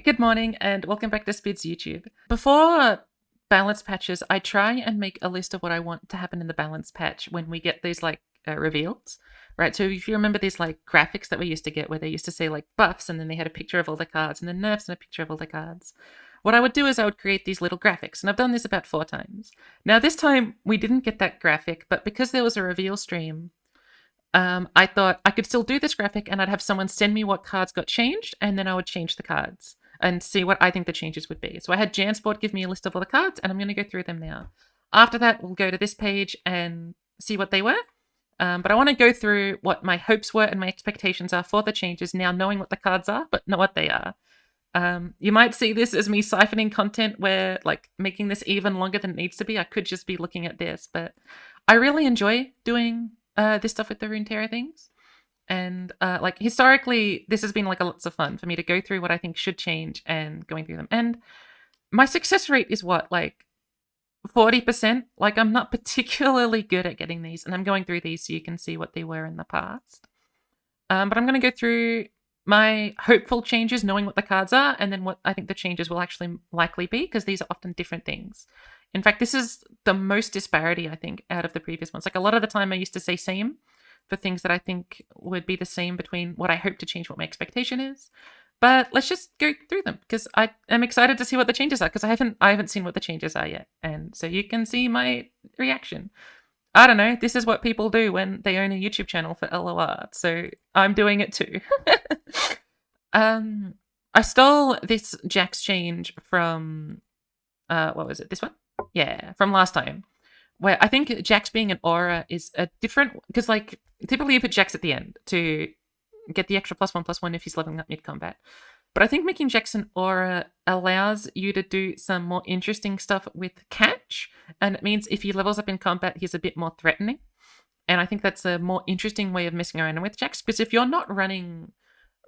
Good morning and welcome back to Spid's YouTube. Before balance patches, I try and make a list of what I want to happen in the balance patch when we get these reveals, right? So if you remember these graphics that we used to get where they used to say buffs and then they had a picture of all the cards and then nerfs and a picture of all the cards. What I would do is I would create these little graphics, and I've done this about 4 times. Now this time we didn't get that graphic, but because there was a reveal stream, I thought I could still do this graphic and I'd have someone send me what cards got changed and then I would change the cards and see what I think the changes would be. So I had Jansport give me a list of all the cards and I'm going to go through them now. After that, we'll go to this page and see what they were. But I want to go through what my hopes were and my expectations are for the changes now, knowing what the cards are, but not what they are. You might see this as me siphoning content where making this even longer than it needs to be. I could just be looking at this, but I really enjoy doing this stuff with the Runeterra things. And historically, this has been lots of fun for me to go through what I think should change and going through them. And my success rate is what, 40%? I'm not particularly good at getting these, and I'm going through these so you can see what they were in the past. But I'm going to go through my hopeful changes, knowing what the cards are, and then what I think the changes will actually likely be, because these are often different things. In fact, this is the most disparity, I think, out of the previous ones. A lot of the time I used to say same for things that I think would be the same between what I hope to change, what my expectation is. But let's just go through them, because I am excited to see what the changes are, because I haven't seen what the changes are yet. And so you can see my reaction. I don't know, this is what people do when they own a YouTube channel for LOR, so I'm doing it too. I stole this Jax change from, what was it, this one? Yeah, from last time, where I think Jax being an aura is a different, because typically you put Jax at the end to get the extra +1/+1 if he's leveling up mid-combat. But I think making Jax an aura allows you to do some more interesting stuff with catch, and it means if he levels up in combat, he's a bit more threatening. And I think that's a more interesting way of messing around with Jax, because if you're not running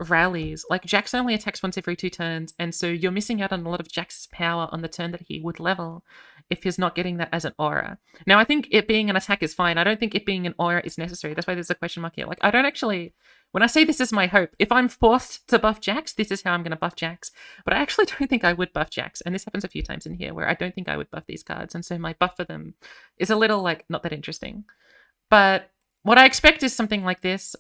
rallies, Jax only attacks once every 2 turns, and so you're missing out on a lot of Jax's power on the turn that he would level if he's not getting that as an aura. Now, I think it being an attack is fine. I don't think it being an aura is necessary. That's why there's a question mark here. I don't actually, when I say this is my hope, if I'm forced to buff Jax, this is how I'm going to buff Jax. But I actually don't think I would buff Jax, and this happens a few times in here where I don't think I would buff these cards, and so my buff for them is a little not that interesting. But what I expect is something like this.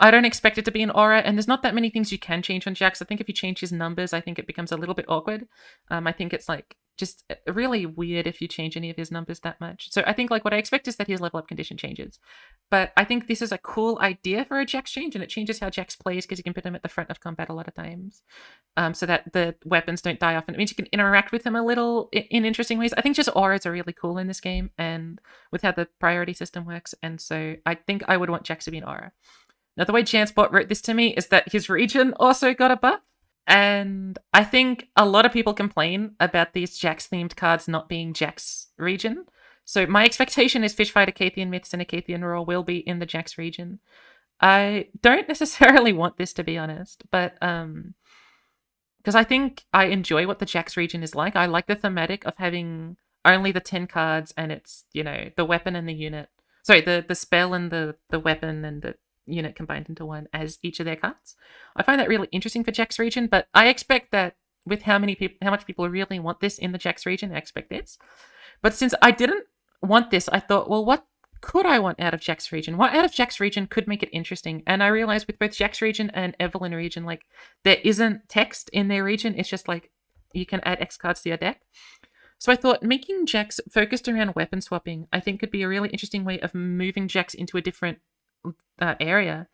I don't expect it to be an aura, and there's not that many things you can change on Jax. I think if you change his numbers, I think it becomes a little bit awkward. I think it's just really weird if you change any of his numbers that much. So I think what I expect is that his level up condition changes. But I think this is a cool idea for a Jax change, and it changes how Jax plays because you can put him at the front of combat a lot of times, so that the weapons don't die off, and it means you can interact with him a little in interesting ways. I think just auras are really cool in this game, and with how the priority system works, and so I think I would want Jax to be an aura. Now, the way Jansport wrote this to me is that his region also got a buff. And I think a lot of people complain about these Jax-themed cards not being Jax region. So my expectation is Fishfighter, Cathian Myths, and Acathian Roar will be in the Jax region. I don't necessarily want this, to be honest, but because I think I enjoy what the Jax region is like. I like the thematic of having only the 10 cards, and it's, the weapon and the unit. Sorry, the spell and the weapon and the unit combined into one as each of their cards. I find that really interesting for Jax region, but I expect that with how much people really want this in the Jax region, I expect this. But since I didn't want this, I thought, well, what could I want out of Jax region? What out of Jax region could make it interesting? And I realized with both Jax region and Evelyn region, there isn't text in their region. It's just you can add X cards to your deck. So I thought making Jax focused around weapon swapping, I think could be a really interesting way of moving Jax into a different area.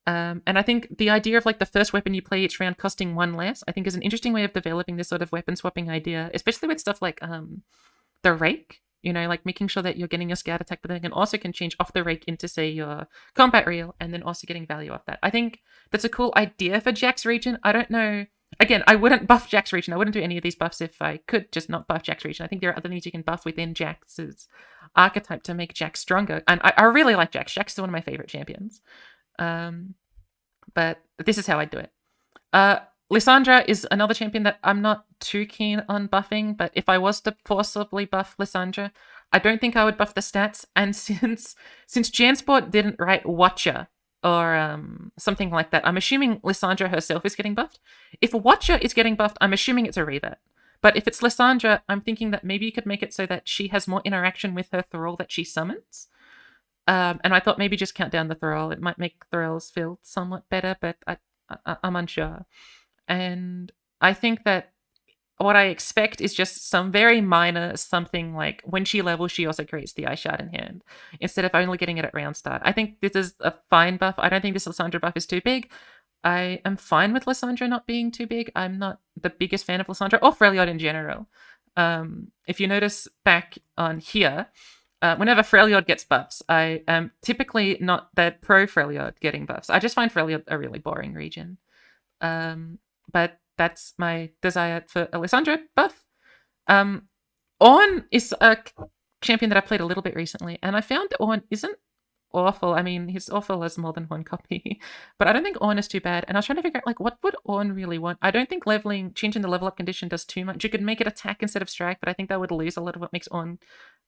And I think the idea of the first weapon you play each round costing 1 less, I think is an interesting way of developing this sort of weapon swapping idea, especially with stuff like the rake, making sure that you're getting your scout attack, but then also can change off the rake into, say, your combat reel, and then also getting value off that. I think that's a cool idea for Jax region. I don't know. Again, I wouldn't buff Jax region. I wouldn't do any of these buffs if I could just not buff Jax region. I think there are other things you can buff within Jax's archetype to make Jax stronger. And I really like Jax. Jax is one of my favorite champions. But this is how I do it. Lysandra is another champion that I'm not too keen on buffing, but if I was to forcibly buff Lysandra, I don't think I would buff the stats. And since Jansport didn't write Watcher or something like that. I'm assuming Lysandra herself is getting buffed. If Watcher is getting buffed, I'm assuming it's a revert. But if it's Lysandra, I'm thinking that maybe you could make it so that she has more interaction with her thrall that she summons. And I thought maybe just count down the thrall. It might make thralls feel somewhat better, but I'm unsure. And I think that what I expect is just some very minor something like when she levels, she also creates the Ice Shard in hand instead of only getting it at round start. I think this is a fine buff. I don't think this Lysandra buff is too big. I am fine with Lysandra not being too big. I'm not the biggest fan of Lysandra or Freljord in general. If you notice back on here, whenever Freljord gets buffs, I am typically not that pro Freljord getting buffs. I just find Freljord a really boring region. But that's my desire for a Lysandra buff. Ornn is a champion that I played a little bit recently, and I found Ornn isn't awful. I mean, he's awful as more than one copy, but I don't think Ornn is too bad. And I was trying to figure out, like, what would Ornn really want? I don't think changing the level up condition does too much. You could make it attack instead of strike, but I think that would lose a lot of what makes Ornn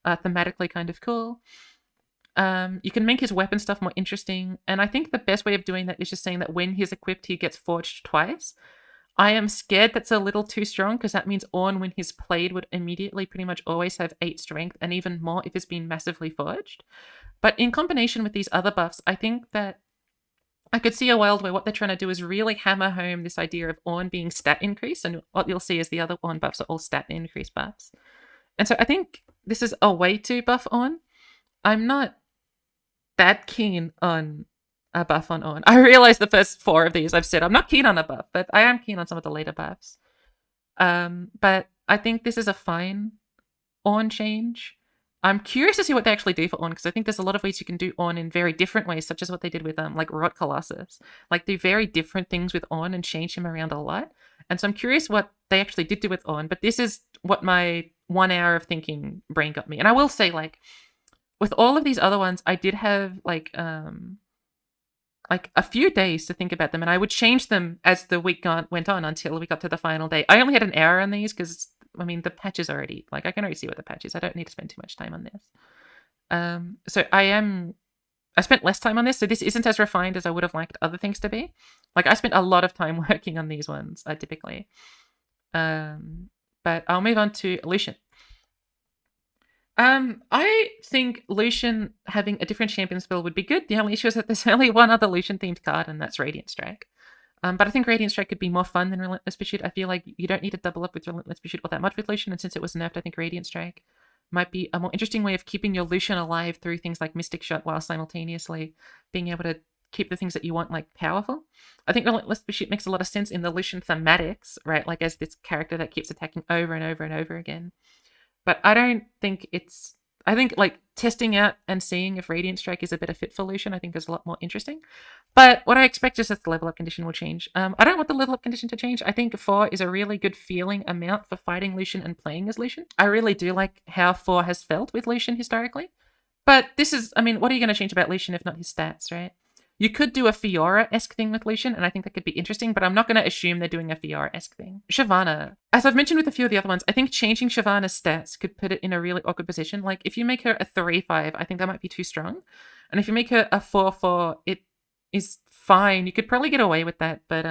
thematically kind of cool. You can make his weapon stuff more interesting, and I think the best way of doing that is just saying that when he's equipped, he gets forged twice. I am scared that's a little too strong because that means Ornn, when he's played, would immediately pretty much always have 8 strength and even more if it's been massively forged. But in combination with these other buffs, I think that I could see a world where what they're trying to do is really hammer home this idea of Ornn being stat increase, and what you'll see is the other Ornn buffs are all stat increase buffs. And so I think this is a way to buff Ornn. I'm not that keen on a buff on Ornn. I realize the first 4 of these I've said I'm not keen on a buff, but I am keen on some of the later buffs. But I think this is a fine Ornn change. I'm curious to see what they actually do for Ornn, because I think there's a lot of ways you can do Ornn in very different ways, such as what they did with like Rot Colossus. Like, do very different things with Ornn and change him around a lot. And so I'm curious what they actually did do with Ornn, but this is what my 1 hour of thinking brain got me. And I will say, like, with all of these other ones, I did have like a few days to think about them, and I would change them as the week went on until we got to the final day. I only had an hour on these because, I mean, the patch is already, like, I can already see what the patch is. I don't need to spend too much time on this. So I spent less time on this, so this isn't as refined as I would have liked other things to be. Like, I spent a lot of time working on these ones, typically. But I'll move on to Lucian. I think Lucian having a different champion spell would be good. The only issue is that there's only one other Lucian-themed card, and that's Radiant Strike. But I think Radiant Strike could be more fun than Relentless Pursuit. I feel like you don't need to double up with Relentless Pursuit all that much with Lucian, and since it was nerfed, I think Radiant Strike might be a more interesting way of keeping your Lucian alive through things like Mystic Shot while simultaneously being able to keep the things that you want, like, powerful. I think Relentless Pursuit makes a lot of sense in the Lucian thematics, right? Like, as this character that keeps attacking over and over and over again. But I don't think it's... I think, like, testing out and seeing if Radiant Strike is a better fit for Lucian, I think is a lot more interesting. But what I expect is that the level up condition will change. I don't want the level up condition to change. I think 4 is a really good feeling amount for fighting Lucian and playing as Lucian. I really do like how 4 has felt with Lucian historically. But this is... I mean, what are you going to change about Lucian if not his stats, right? You could do a Fiora-esque thing with Lucian, and I think that could be interesting, but I'm not going to assume they're doing a Fiora-esque thing. Shyvana. As I've mentioned with a few of the other ones, I think changing Shyvana's stats could put it in a really awkward position. Like, if you make her a 3-5, I think that might be too strong. And if you make her a 4-4, it is fine. You could probably get away with that, but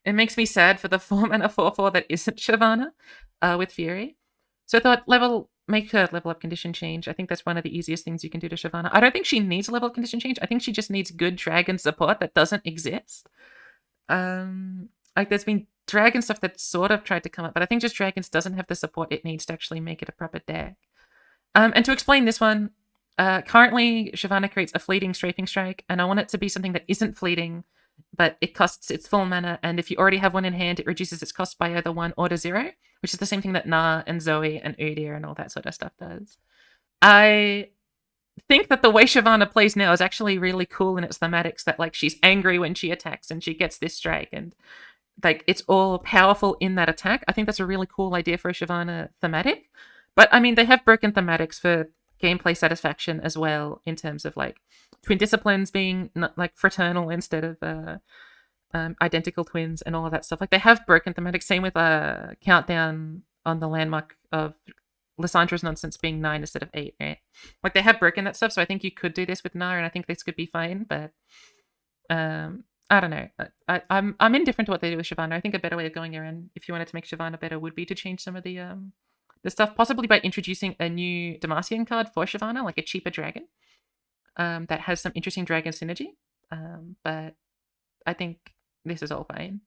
it makes me sad for the 4-mana 4-4 that isn't Shyvana with Fury. So I thought make her level up condition change. I think that's one of the easiest things you can do to Shyvana. I don't think she needs a level up condition change. I think she just needs good dragon support that doesn't exist. Like, there's been dragon stuff that sort of tried to come up, but I think just dragons doesn't have the support it needs to actually make it a proper deck. And to explain this one, currently Shyvana creates a fleeting strafing strike, and I want it to be something that isn't fleeting, but it costs its full mana, and if you already have one in hand, it reduces its cost by either 1 or to 0, which is the same thing that Na and Zoe and Udyr and all that sort of stuff does. I think that the way Shyvana plays now is actually really cool in its thematics, that, like, she's angry when she attacks and she gets this strike, and, like, it's all powerful in that attack. I think that's a really cool idea for a Shyvana thematic. But, I mean, they have broken thematics for gameplay satisfaction as well, in terms of, like, twin disciplines being like fraternal instead of identical twins and all of that stuff. Like, they have broken thematics. Same with Countdown on the landmark of Lissandra's nonsense being 9 instead of 8, right? Like, they have broken that stuff, so I think you could do this with Nara, and I think this could be fine, but I don't know. I'm indifferent to what they do with Shyvana. I think a better way of going around, if you wanted to make Shyvana better, would be to change some of the stuff, possibly by introducing a new Demacian card for Shyvana, like a cheaper dragon, that has some interesting dragon synergy. But I think this is all fine.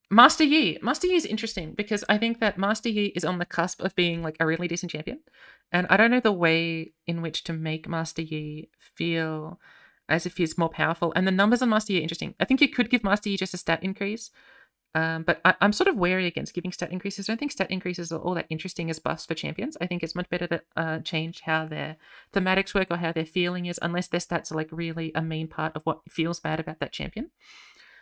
Master Yi. Master Yi is interesting because I think that Master Yi is on the cusp of being like a really decent champion. And I don't know the way in which to make Master Yi feel as if he's more powerful. And the numbers on Master Yi are interesting. I think you could give Master Yi just a stat increase. But I'm sort of wary against giving stat increases. I don't think stat increases are all that interesting as buffs for champions. I think it's much better to change how their thematics work or how their feeling is, unless their stats are like really a main part of what feels bad about that champion.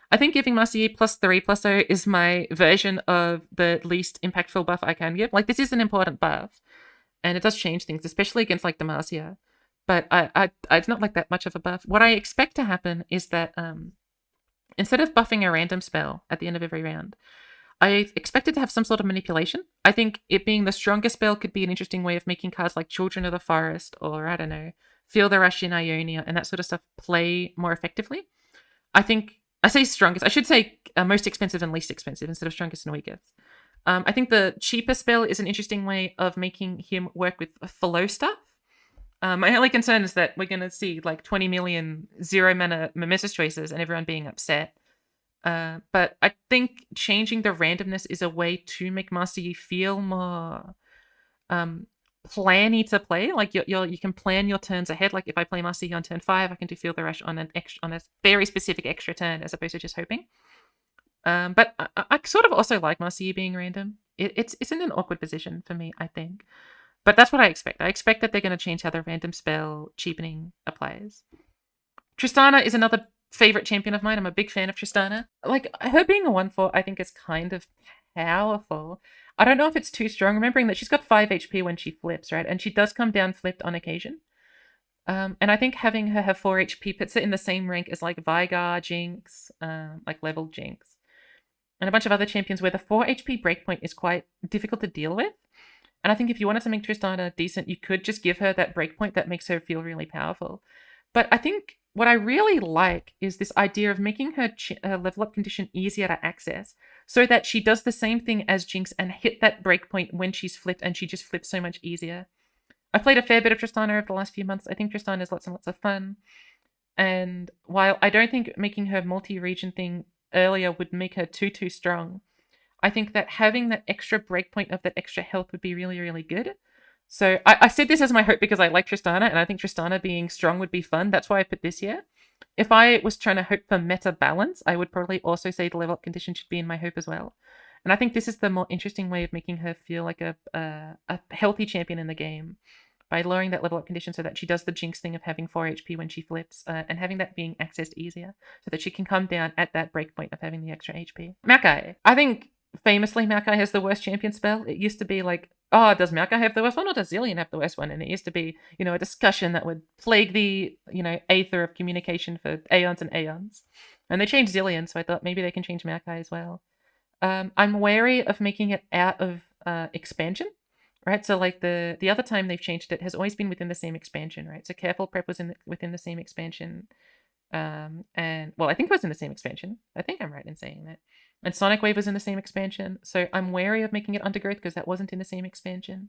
I think giving Master Yi +3/+0 is my version of the least impactful buff I can give. Like, this is an important buff, and it does change things, especially against like Demacia. But it's not like that much of a buff. What I expect to happen is that instead of buffing a random spell at the end of every round, I expect it to have some sort of manipulation. I think it being the strongest spell could be an interesting way of making cards like Children of the Forest or, I don't know, Feel the Rush in Ionia and that sort of stuff play more effectively. I say strongest. I should say most expensive and least expensive instead of strongest and weakest. I think the cheaper spell is an interesting way of making him work with flow stuff. My only concern is that we're going to see like 20 million 0-mana Mimesis choices and everyone being upset. But I think changing the randomness is a way to make Master Yi feel more planny to play. Like you can plan your turns ahead. Like if I play Master Yi on turn 5, I can do Feel the Rush on a very specific extra turn as opposed to just hoping. But I sort of also like Master Yi being random. It's in an awkward position for me, I think. But that's what I expect. I expect that they're going to change how the random spell cheapening applies. Tristana is another favorite champion of mine. I'm a big fan of Tristana. Like, her being a 1/4, I think is kind of powerful. I don't know if it's too strong, remembering that she's got 5 HP when she flips, right? And she does come down flipped on occasion. And I think having her have 4 HP puts her in the same rank as like Vigar, Jinx, like leveled Jinx, and a bunch of other champions where the 4 HP breakpoint is quite difficult to deal with. And I think if you wanted to make Tristana decent, you could just give her that breakpoint that makes her feel really powerful. But I think what I really like is this idea of making her level up condition easier to access so that she does the same thing as Jinx and hit that breakpoint when she's flipped, and she just flips so much easier. I've played a fair bit of Tristana over the last few months. I think Tristana is lots and lots of fun. And while I don't think making her multi-region thing earlier would make her too strong, I think that having that extra breakpoint of that extra health would be really, really good. So I said this as my hope because I like Tristana, and I think Tristana being strong would be fun. That's why I put this here. If I was trying to hope for meta balance, I would probably also say the level up condition should be in my hope as well. And I think this is the more interesting way of making her feel like a healthy champion in the game, by lowering that level up condition so that she does the Jinx thing of having 4 HP when she flips, and having that being accessed easier so that she can come down at that breakpoint of having the extra HP. Maokai. I think famously Maokai has the worst champion spell. It used to be like, oh, does Maokai have the worst one or does Zilean have the worst one? And it used to be, a discussion that would plague the, aether of communication for aeons and aeons. And they changed Zilean, so I thought maybe they can change Maokai as well. I'm wary of making it out of expansion, right? So like the other time they've changed it has always been within the same expansion, right? So Careful Prep was within the same expansion. And well, I think it was in the same expansion. I think I'm right in saying that. And Sonic Wave was in the same expansion. So I'm wary of making it Undergrowth because that wasn't in the same expansion.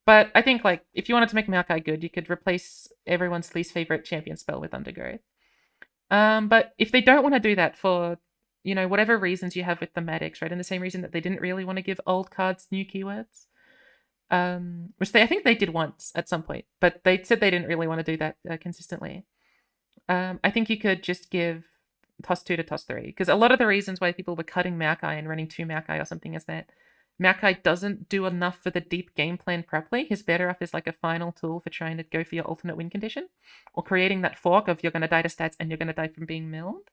But I think like if you wanted to make Maokai good, you could replace everyone's least favorite champion spell with Undergrowth. But if they don't want to do that for, whatever reasons you have with thematics, right? And the same reason that they didn't really want to give old cards new keywords. Which I think they did once at some point, but they said they didn't really want to do that consistently. I think you could just give Toss 2 to Toss 3, because a lot of the reasons why people were cutting Maokai and running 2 Maokai or something is that Maokai doesn't do enough for the deep game plan properly. He's better off as like a final tool for trying to go for your alternate win condition, or creating that fork of you're going to die to stats and you're going to die from being milled.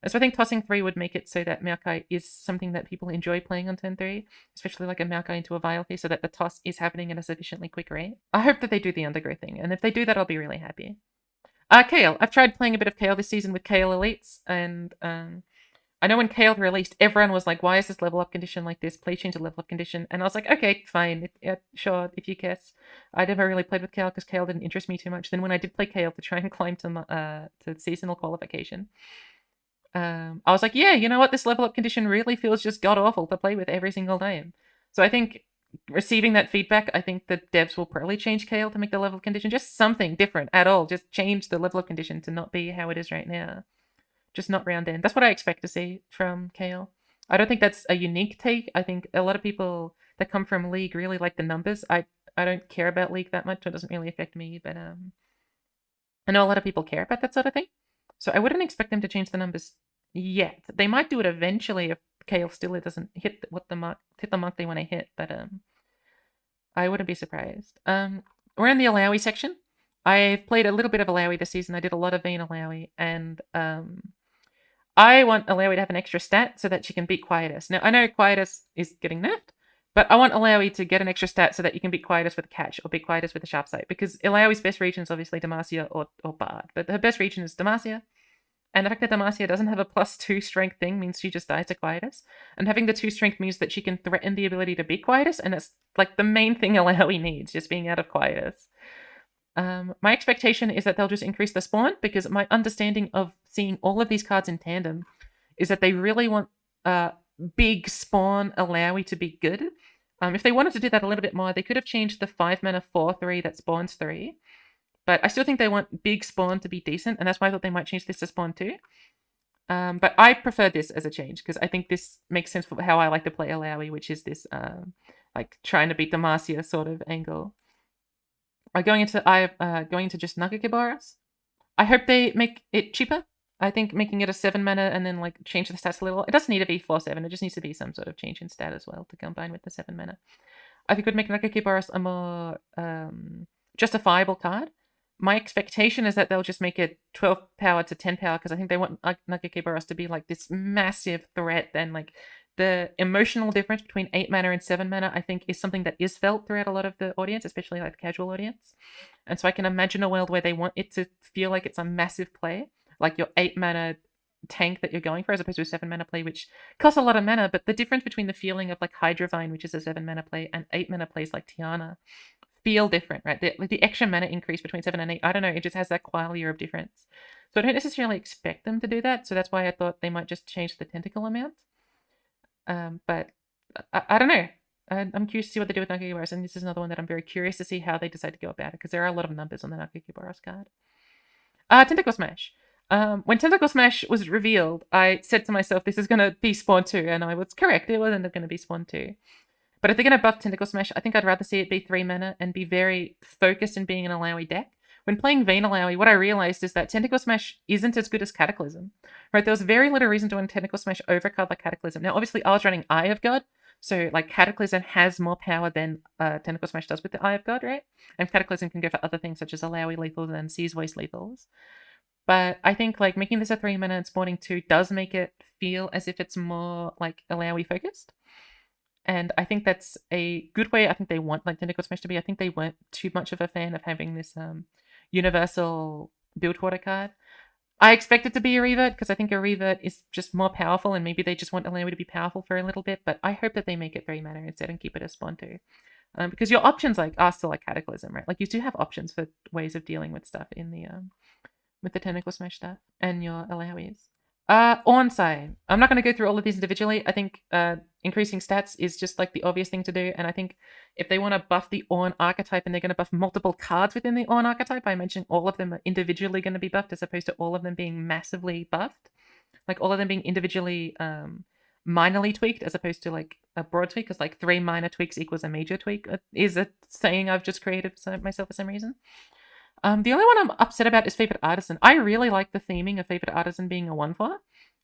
So I think tossing 3 would make it so that Maokai is something that people enjoy playing on turn 3, especially like a Maokai into a Vilephy, so that the toss is happening at a sufficiently quick rate. I hope that they do the Undergrowth thing, and if they do that, I'll be really happy. Kale. I've tried playing a bit of Kale this season with Kale Elites, and I know when Kale released, everyone was like, why is this level up condition like this? Please change the level up condition. And I was like, okay, fine. Sure, if you guess. I never really played with Kale because Kale didn't interest me too much. Then when I did play Kale to try and climb to seasonal qualification, I was like, yeah, you know what? This level up condition really feels just god awful to play with every single time. So I think receiving that feedback, I think the devs will probably change Kale to make the level condition just something different at all. Just change the level of condition to not be how it is right now. Just not round end. That's what I expect to see from Kale. I don't think that's a unique take. I think a lot of people that come from League really like the numbers. I don't care about League that much. So it doesn't really affect me. But I know a lot of people care about that sort of thing. So I wouldn't expect them to change the numbers yet. They might do it eventually if Kale still doesn't hit the mark they want to hit. But I wouldn't be surprised. We're in the Alawi section. I've played a little bit of Alawi this season. I did a lot of Vayne Alawi, and I want Alawi to have an extra stat so that she can beat Quietus. Now, I know Quietus is getting nerfed, but I want Alawi to get an extra stat so that you can beat Quietus with a catch or beat Quietus with a sharp sight, because Alawi's best region is obviously Demacia or Bard, but her best region is Demacia. And the fact that Demacia doesn't have a +2 strength thing means she just dies to Quietus. And having the 2 strength means that she can threaten the ability to beat Quietus, and that's like the main thing Alawi needs, just being out of Quietus. My expectation is that they'll just increase the spawn, because my understanding of seeing all of these cards in tandem is that they really want big spawn Alawi to be good. If they wanted to do that a little bit more, they could have changed the 5 mana 4/3 that spawns 3. But I still think they want big spawn to be decent, and that's why I thought they might change this to spawn 2. But I prefer this as a change, because I think this makes sense for how I like to play Alawi, which is this like trying to beat Demacia sort of angle. Going into just Nagakibaras. I hope they make it cheaper. I think making it a 7 mana and then like change the stats a little. It doesn't need to be 4/7. It just needs to be some sort of change in stat as well to combine with the 7 mana. I think it would make Nagakibaras a more justifiable card. My expectation is that they'll just make it 12 power to 10 power, because I think they want Nagakibaras to be like this massive threat. Then like the emotional difference between 8 mana and 7 mana, I think, is something that is felt throughout a lot of the audience, especially like the casual audience. And so I can imagine a world where they want it to feel like it's a massive play, like your 8 mana tank that you're going for, as opposed to a 7 mana play, which costs a lot of mana. But the difference between the feeling of like Hydrovine, which is a 7 mana play, and 8 mana plays like Tiana feel different, right? The extra mana increase between 7 and 8, I don't know, it just has that qualia of difference. So I don't necessarily expect them to do that. So that's why I thought they might just change the tentacle amount. But I don't know. I'm curious to see what they do with Nagakibaras, and this is another one that I'm very curious to see how they decide to go about it, because there are a lot of numbers on the Nagakibaras card. Tentacle Smash. When Tentacle Smash was revealed, I said to myself, this is going to be Spawn 2, and I was correct. It wasn't going to be Spawn 2. But if they're going to buff Tentacle Smash, I think I'd rather see it be 3 mana and be very focused in being an Alawi deck. When playing Vayne Alawi, what I realized is that Tentacle Smash isn't as good as Cataclysm. Right? There was very little reason to run Tentacle Smash over card like Cataclysm. Now, obviously, I was running Eye of God, so like Cataclysm has more power than Tentacle Smash does with the Eye of God, right? And Cataclysm can go for other things such as Alawi lethals and Seize Waste lethals. But I think like making this a 3 mana and spawning 2 does make it feel as if it's more like Alawi focused. And I think that's a good way. I think they want like Tentacle Smash to be. I think they weren't too much of a fan of having this universal Bilgewater card. I expect it to be a revert, because I think a revert is just more powerful, and maybe they just want Alawi to be powerful for a little bit. But I hope that they make it 3 mana instead and keep it as spawn 2. Because your options like are still like Cataclysm, right? Like you do have options for ways of dealing with stuff in the with the Tentacle Smash stuff and your Alawis. Onside. I'm not going to go through all of these individually. I think increasing stats is just like the obvious thing to do. And I think if they want to buff the Ornn archetype and they're going to buff multiple cards within the Ornn archetype, I imagine all of them are individually going to be buffed as opposed to all of them being massively buffed. Like all of them being individually minorly tweaked as opposed to like a broad tweak, because like 3 minor tweaks equals a major tweak is a saying I've just created myself for some reason. The only one I'm upset about is Favorite Artisan. I really like the theming of Favorite Artisan being a 1/4.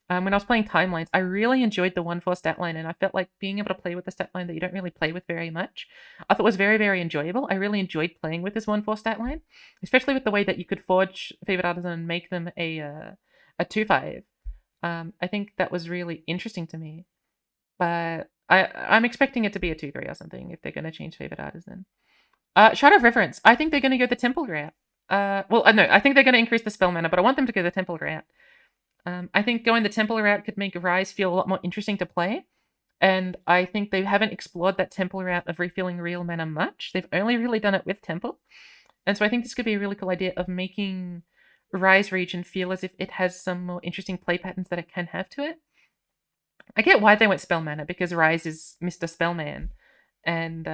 When I was playing Timelines, I really enjoyed the 1/4 stat line, and I felt like being able to play with the stat line that you don't really play with very much, I thought was very, very enjoyable. I really enjoyed playing with this 1/4 stat line, especially with the way that you could forge Favorite Artisan and make them a 2/5. I think that was really interesting to me. But I'm expecting it to be a 2/3 or something if they're going to change Favorite Artisan. Shadow of Reverence. I think they're going to go the Temple route. No, I think they're going to increase the spell mana, but I want them to go the Temple route. I think going the temple route could make Rise feel a lot more interesting to play. And I think they haven't explored that temple route of refilling real mana much. They've only really done it with temple. And so I think this could be a really cool idea of making Rise region feel as if it has some more interesting play patterns that it can have to it. I get why they went spell mana, because Rise is Mr. Spellman. And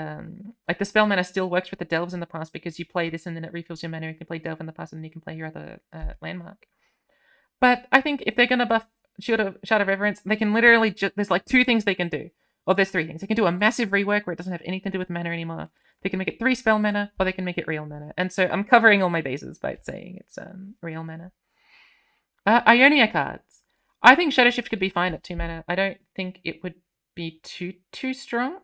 like the spell mana still works with the delves in the past, because you play this and then it refills your mana. You can play delve in the past and then you can play your other landmark. But I think if they're going to buff Shard of Reverence, they can literally there's like 2 things they can do. Or there's 3 things. They can do a massive rework where it doesn't have anything to do with mana anymore. They can make it 3 spell mana, or they can make it real mana. And so I'm covering all my bases by saying it's real mana. Ionia cards. I think Shadow Shift could be fine at 2 mana. I don't think it would be too strong.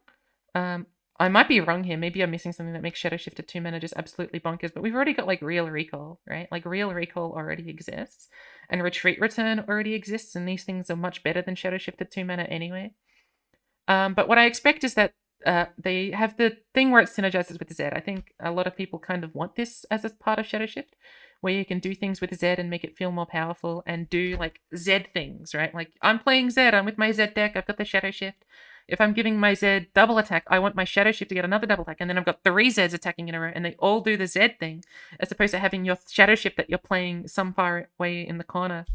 I might be wrong here. Maybe I'm missing something that makes Shadow Shift at 2 mana just absolutely bonkers. But we've already got like Real Recall, right? Like Real Recall already exists, and Retreat Return already exists, and these things are much better than Shadow Shift at 2 mana anyway. But what I expect is that they have the thing where it synergizes with Zed. I think a lot of people kind of want this as a part of Shadow Shift, where you can do things with Zed and make it feel more powerful and do like Zed things, right? Like I'm playing Zed, I'm with my Zed deck, I've got the Shadow Shift. If I'm giving my Zed double attack, I want my Shadow Shift to get another double attack, and then I've got 3 Zeds attacking in a row, and they all do the Zed thing, as opposed to having your Shadow Shift that you're playing some far away in the corner.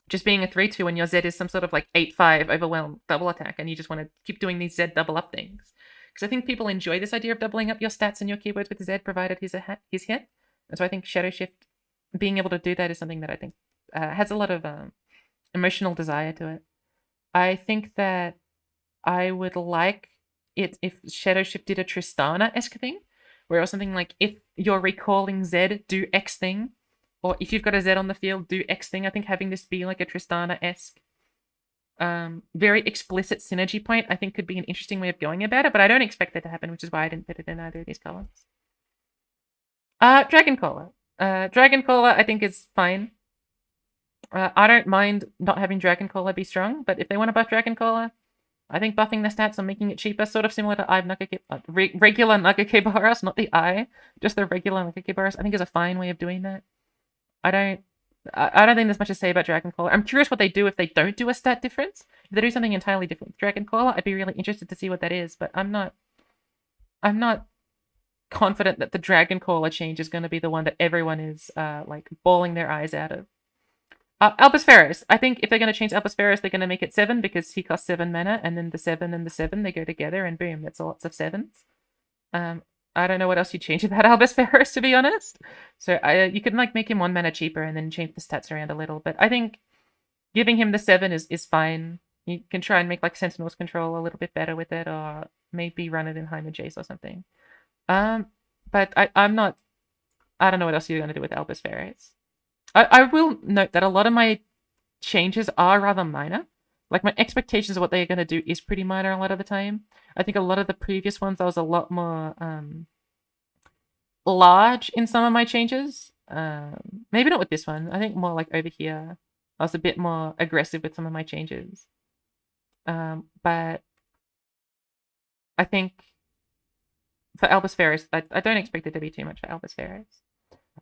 Just being a 3-2 when your Z is some sort of like 8-5 overwhelm double attack, and you just want to keep doing these Z double up things. Because I think people enjoy this idea of doubling up your stats and your keywords with Z, provided he's hit. And so I think Shadow Shift, being able to do that, is something that I think has a lot of emotional desire to it. I think that I would like it if Shadow Shift did a Tristana-esque thing, where it was something like, if you're recalling Z, do X thing. Or if you've got a Z on the field, do X thing. I think having this be like a Tristana-esque, very explicit synergy point, I think could be an interesting way of going about it, but I don't expect that to happen, which is why I didn't put it in either of these columns. Dragon Caller. Dragon Caller, I think, is fine. I don't mind not having Dragon Caller be strong, but if they want to buff Dragon Caller, I think buffing the stats or making it cheaper, sort of similar to regular Nagakibaras, not the I, just the regular Nagakibaras, I think is a fine way of doing that. I don't think there's much to say about Dragon Caller. I'm curious what they do if they don't do a stat difference. If they do something entirely different with Dragon Caller, I'd be really interested to see what that is, but I'm not confident that the Dragon Caller change is going to be the one that everyone is like bawling their eyes out of. Albus Ferris. I think if they're going to change Albus Ferris, they're going to make it 7, because he costs 7 mana, and then the 7 and the 7, they go together, and boom, that's lots of 7s. I don't know what else you'd change about Albus Ferris, to be honest. So you could like make him 1 mana cheaper and then change the stats around a little. But I think giving him the 7 is fine. You can try and make like Sentinel's Control a little bit better with it, or maybe run it in Hyman Jace or something. But I don't know what else you're going to do with Albus Ferris. I will note that a lot of my changes are rather minor. Like, my expectations of what they're going to do is pretty minor a lot of the time. I think a lot of the previous ones, I was a lot more large in some of my changes. Maybe not with this one. I think more like over here, I was a bit more aggressive with some of my changes. But I think for Albus Ferris, I don't expect it to be too much for Albus Ferris.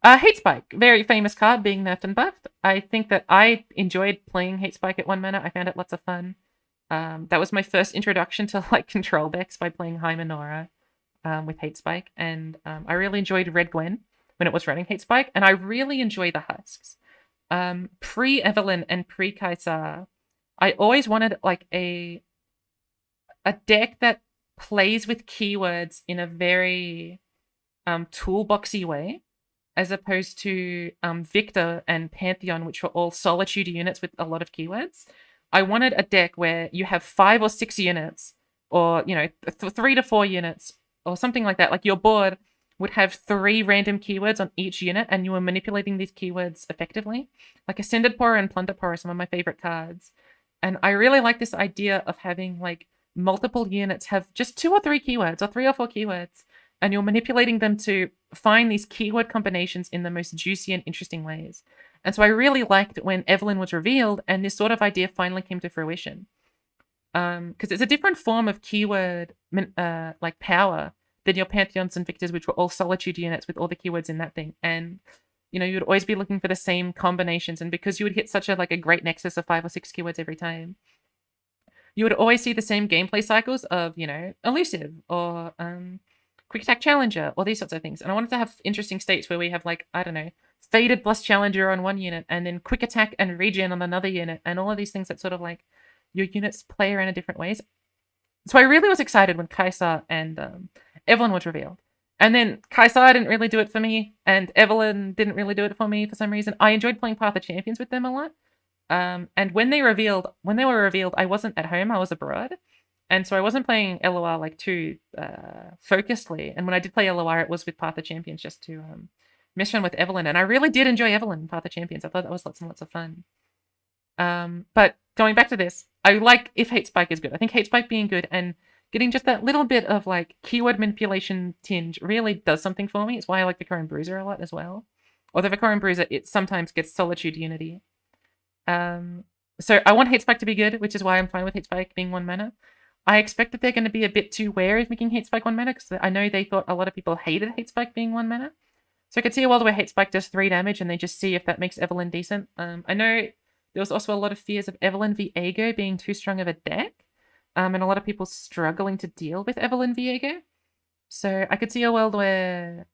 Hate Spike, very famous card, being nerfed and buffed. I think that I enjoyed playing Hate Spike at 1 mana. I found it lots of fun. That was my first introduction to like control decks, by playing Hymenora with Hate Spike, and I really enjoyed Red Gwen when it was running Hate Spike, and I really enjoy the Husks. Pre-Evelyn and pre-Kaisar, I always wanted like a deck that plays with keywords in a very toolboxy way, as opposed to Victor and Pantheon, which were all Solitude units with a lot of keywords. I wanted a deck where you have 5 or 6 units, or 3 to 4 units, or something like that. Like, your board would have 3 random keywords on each unit, and you were manipulating these keywords effectively. Like Ascended Pourer and Plunder Pourer are some of my favorite cards. And I really like this idea of having like multiple units have just 2 or 3 keywords, or 3 or 4 keywords, and you're manipulating them to find these keyword combinations in the most juicy and interesting ways. And so I really liked when Evelyn was revealed and this sort of idea finally came to fruition. Because it's a different form of keyword like power than your Pantheons and Victors, which were all Solitude units with all the keywords in that thing. And you would always be looking for the same combinations, and because you would hit such a great nexus of 5 or 6 keywords every time, you would always see the same gameplay cycles of, elusive or quick attack challenger or these sorts of things. And I wanted to have interesting states where we have I don't know, faded plus challenger on one unit and then quick attack and regen on another unit, and all of these things that sort of your units play around in different ways. So I really was excited when Kaisa and Evelyn was revealed. And then Kaisa didn't really do it for me, and Evelyn didn't really do it for me for some reason. I enjoyed playing Path of Champions with them a lot. And when they were revealed, I wasn't at home, I was abroad. And so I wasn't playing LOR too focusedly. And when I did play LOR, it was with Path of Champions just to mess around with Evelyn. And I really did enjoy Evelyn in Path of Champions. I thought that was lots and lots of fun. But going back to this, I like if Hate Spike is good. I think Hate Spike being good and getting just that little bit of keyword manipulation tinge really does something for me. It's why I like Victorian Bruiser a lot as well. Although Victorian Bruiser, it sometimes gets Solitude Unity. So I want Hate Spike to be good, which is why I'm fine with Hate Spike being 1 mana. I expect that they're going to be a bit too wary of making Hate Spike 1 mana, because I know they thought a lot of people hated Hate Spike being 1 mana. So I could see a world where Hate Spike does 3 damage and they just see if that makes Evelyn decent. I know there was also a lot of fears of Evelyn Viego being too strong of a deck, and a lot of people struggling to deal with Evelyn Viego. So I could see a world where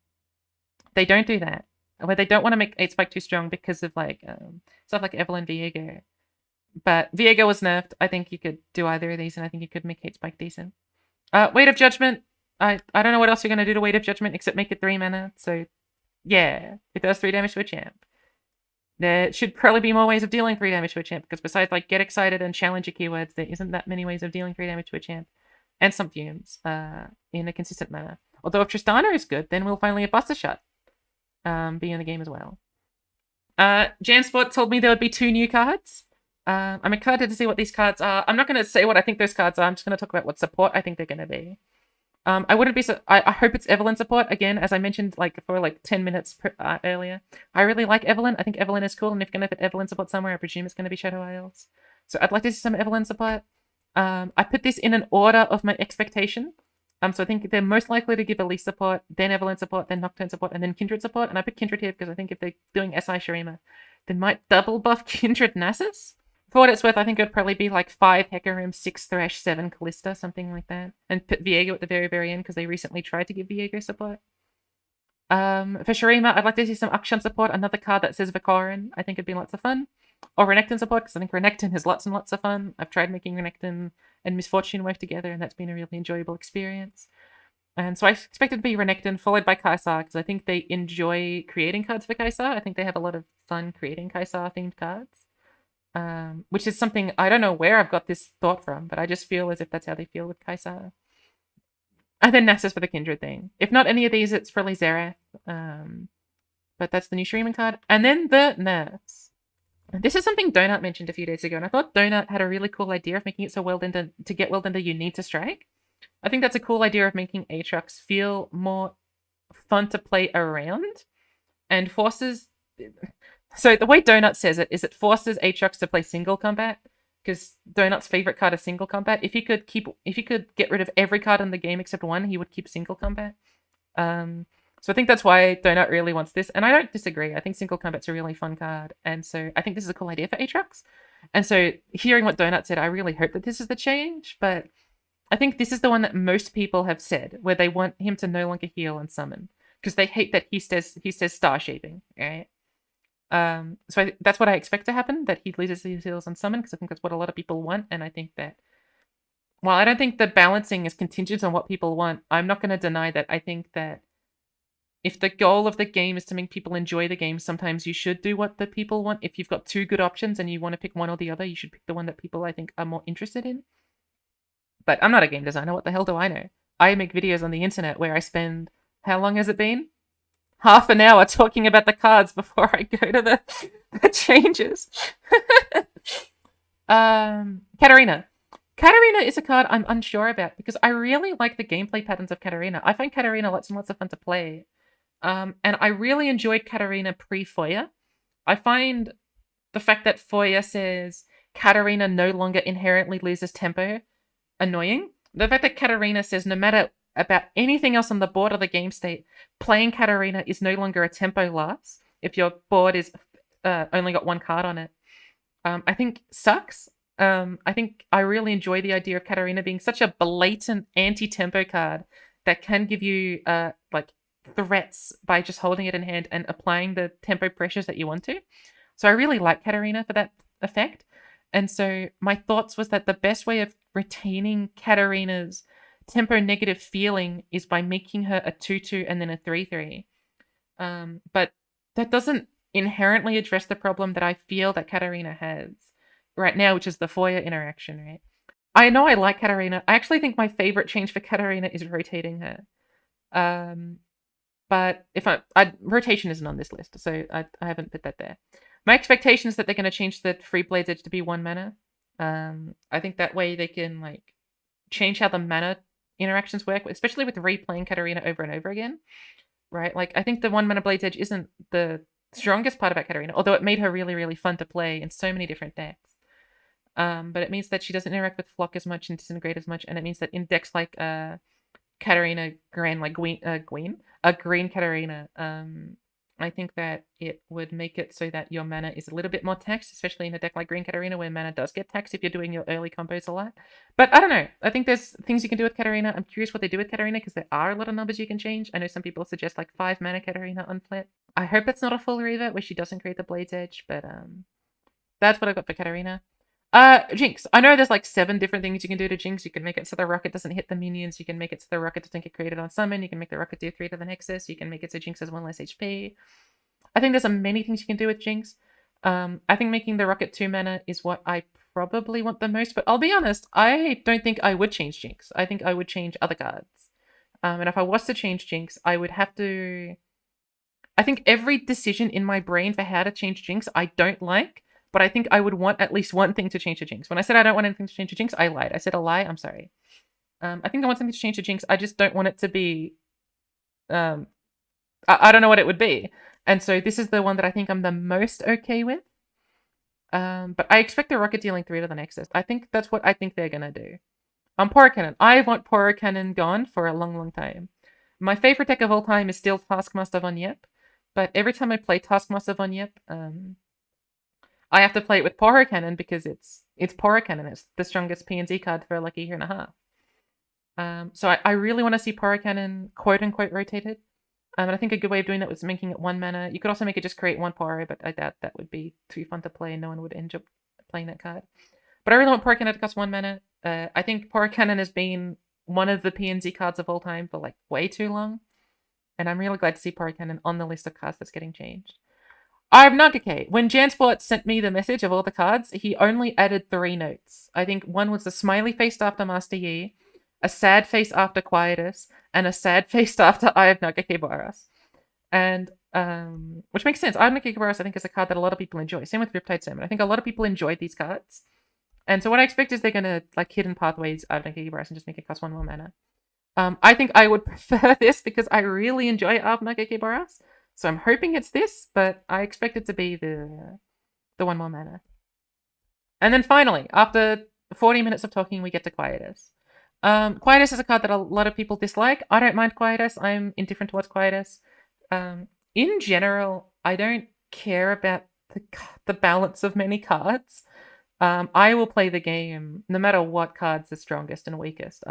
they don't do that, where they don't want to make Hate Spike too strong because of stuff like Evelyn Viego. But Viego was nerfed. I think you could do either of these, and I think you could make Hate Spike decent. Weight of Judgment. I don't know what else you're going to do to Weight of Judgment except make it 3 mana. So yeah, it does 3 damage to a champ. There should probably be more ways of dealing 3 damage to a champ, because besides Get Excited and Challenge your keywords, there isn't that many ways of dealing 3 damage to a champ. And some fumes in a consistent manner. Although if Tristana is good, then we'll finally have Buster Shot be in the game as well. Jansport told me there would be 2 new cards. I'm excited to see what these cards are. I'm not going to say what I think those cards are. I'm just going to talk about what support I think they're going to be. I wouldn't be so. I hope it's Evelyn support again, as I mentioned for 10 minutes earlier. I really like Evelyn. I think Evelyn is cool, and if you're going to put Evelyn support somewhere, I presume it's going to be Shadow Isles. So I'd like to see some Evelyn support. I put this in an order of my expectation. So I think they're most likely to give Elise support, then Evelyn support, then Nocturne support, and then Kindred support. And I put Kindred here because I think if they're doing SI Shurima, they might double buff Kindred Nasus. For what it's worth, I think it would probably be 5 Hecarim, 6 Thresh, 7 Callista, something like that. And put Viego at the very, very end, because they recently tried to give Viego support. For Shurima, I'd like to see some Akshan support, another card that says Vikorin. I think it'd be lots of fun. Or Renekton support, because I think Renekton has lots and lots of fun. I've tried making Renekton and Misfortune work together, and that's been a really enjoyable experience. And so I expect it to be Renekton, followed by Kaisa, because I think they enjoy creating cards for Kaisa. I think they have a lot of fun creating Kaisa-themed cards. Which is something, I don't know where I've got this thought from, but I just feel as if that's how they feel with Kaisa. And then Nasus for the Kindred thing. If not any of these, it's probably Xerath. But that's the new Shuriman card. And then the nerfs. This is something Donut mentioned a few days ago, and I thought Donut had a really cool idea of making it so to get World Ender you need to strike. I think that's a cool idea of making Aatrox feel more fun to play around, and forces... So the way Donut says it is it forces Aatrox to play single combat, because Donut's favorite card is single combat. If you could get rid of every card in the game except one, he would keep single combat. So I think that's why Donut really wants this, and I don't disagree. I think single combat's a really fun card, and so I think this is a cool idea for Aatrox. And so hearing what Donut said, I really hope that this is the change, but I think this is the one that most people have said, where they want him to no longer heal and summon, because they hate that he says star shaping, right? So that's what I expect to happen, that he loses his heals on summon, because I think that's what a lot of people want, and I think that while I don't think the balancing is contingent on what people want, I'm not going to deny that I think that if the goal of the game is to make people enjoy the game, sometimes you should do what the people want. If you've got 2 good options and you want to pick one or the other, you should pick the one that people, I think, are more interested in. But I'm not a game designer, what the hell do I know? I make videos on the internet where I spend, how long has it been? Half an hour talking about the cards before I go to the changes. Katarina. Katarina is a card I'm unsure about, because I really like the gameplay patterns of Katarina. I find Katarina lots and lots of fun to play. And I really enjoyed Katarina pre-Foya. I find the fact that Foya says Katarina no longer inherently loses tempo annoying. The fact that Katarina says no matter about anything else on the board or the game state, playing Katarina is no longer a tempo loss, if your board is only got one card on it, I think sucks. I think I really enjoy the idea of Katarina being such a blatant anti-tempo card that can give you like threats by just holding it in hand and applying the tempo pressures that you want to. So I really like Katarina for that effect. And so my thoughts was that the best way of retaining Katarina's tempo negative feeling is by making her a 2/2 and then a 3/3. But that doesn't inherently address the problem that I feel that Katarina has right now, which is the foyer interaction, right? I know I like Katarina. I actually think my favorite change for Katarina is rotating her. But if rotation isn't on this list, so I haven't put that there. My expectation is that they're going to change the Free Blade's Edge to be 1 mana. I think that way they can like change how the mana interactions work, especially with replaying Katarina over and over again, right? Like I think the 1 mana Blade's Edge isn't the strongest part about Katarina, although it made her really, really fun to play in so many different decks. But it means that she doesn't interact with Flock as much and Disintegrate as much, and it means that in decks like Katarina Grand, like Green Katarina, I think that it would make it so that your mana is a little bit more taxed, especially in a deck like Green Katarina where mana does get taxed if you're doing your early combos a lot. But I don't know. I think there's things you can do with Katarina. I'm curious what they do with Katarina because there are a lot of numbers you can change. I know some people suggest like 5 mana Katarina on Flit. I hope it's not a full revert where she doesn't create the Blade's Edge, but that's what I've got for Katarina. Jinx. I know there's like 7 different things you can do to Jinx. You can make it so the rocket doesn't hit the minions. You can make it so the rocket doesn't get created on summon. You can make the rocket do 3 to the Nexus. You can make it so Jinx has 1 less HP. I think there's many things you can do with Jinx. I think making the rocket 2 mana is what I probably want the most, but I'll be honest, I don't think I would change Jinx. I think I would change other cards. And if I was to change Jinx, I would have to... I think every decision in my brain for how to change Jinx I don't like, but I think I would want at least one thing to change to Jinx. When I said I don't want anything to change to Jinx, I lied. I said a lie. I'm sorry. I think I want something to change to Jinx. I just don't want it to be... I don't know what it would be. And so this is the one that I think I'm the most okay with. But I expect the rocket dealing 3 to the Nexus. I think that's what I think they're going to do. Poro Cannon. I want Poro Cannon gone for a long, long time. My favorite deck of all time is still Taskmaster Von Yep. But every time I play Taskmaster Von Yep, I have to play it with Poro Cannon because it's Poro Cannon. It's the strongest PNZ card for like a year and a half. So I really want to see Poro Cannon quote-unquote rotated. And I think a good way of doing that was making it 1 mana. You could also make it just create 1 Poro, but I doubt that would be too fun to play and no one would enjoy playing that card. But I really want Poro Cannon to cost 1 mana. I think Poro Cannon has been one of the PNZ cards of all time for like way too long. And I'm really glad to see Poro Cannon on the list of cards that's getting changed. Nagake. When Jansport sent me the message of all the cards, he only added 3 notes. I think one was a smiley face after Master Yi, a sad face after Quietus, and a sad face after Eye of Nagake Boros. And, which makes sense. Eye of Nagake Boros, I think, is a card that a lot of people enjoy. Same with Riptide Salmon. I think a lot of people enjoyed these cards. And so what I expect is they're going to, like, Hidden Pathways Eye of Nagake Boros and just make it cost 1 more mana. I think I would prefer this because I really enjoy Eye of Nagake Boros. So I'm hoping it's this, but I expect it to be the 1 more mana. And then finally, after 40 minutes of talking, we get to Quietus. Quietus is a card that a lot of people dislike. I don't mind Quietus. I'm indifferent towards Quietus. In general, I don't care about the balance of many cards. I will play the game no matter what card's the strongest and weakest.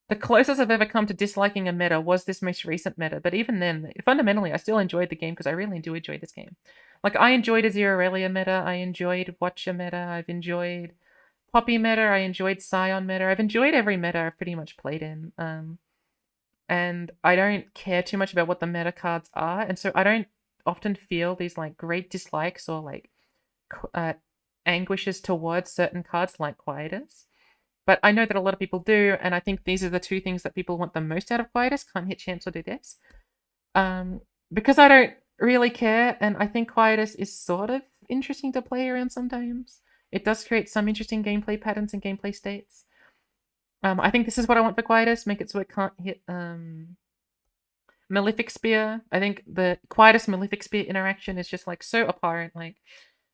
The closest I've ever come to disliking a meta was this most recent meta, but even then, fundamentally, I still enjoyed the game because I really do enjoy this game. Like, I enjoyed Azir Aurelia meta, I enjoyed Watcher meta, I've enjoyed Poppy meta, I enjoyed Scion meta, I've enjoyed every meta I've pretty much played in. And I don't care too much about what the meta cards are, and so I don't often feel these, like, great dislikes or, like, anguishes towards certain cards like Quietus. But I know that a lot of people do, and I think these are the 2 things that people want the most out of Quietus. Can't hit champs or do this. Because I don't really care, and I think Quietus is sort of interesting to play around sometimes. It does create some interesting gameplay patterns and gameplay states. I think this is what I want for Quietus. Make it so it can't hit Malefic Spear. I think the Quietus Malefic Spear interaction is just like so apparent. Like,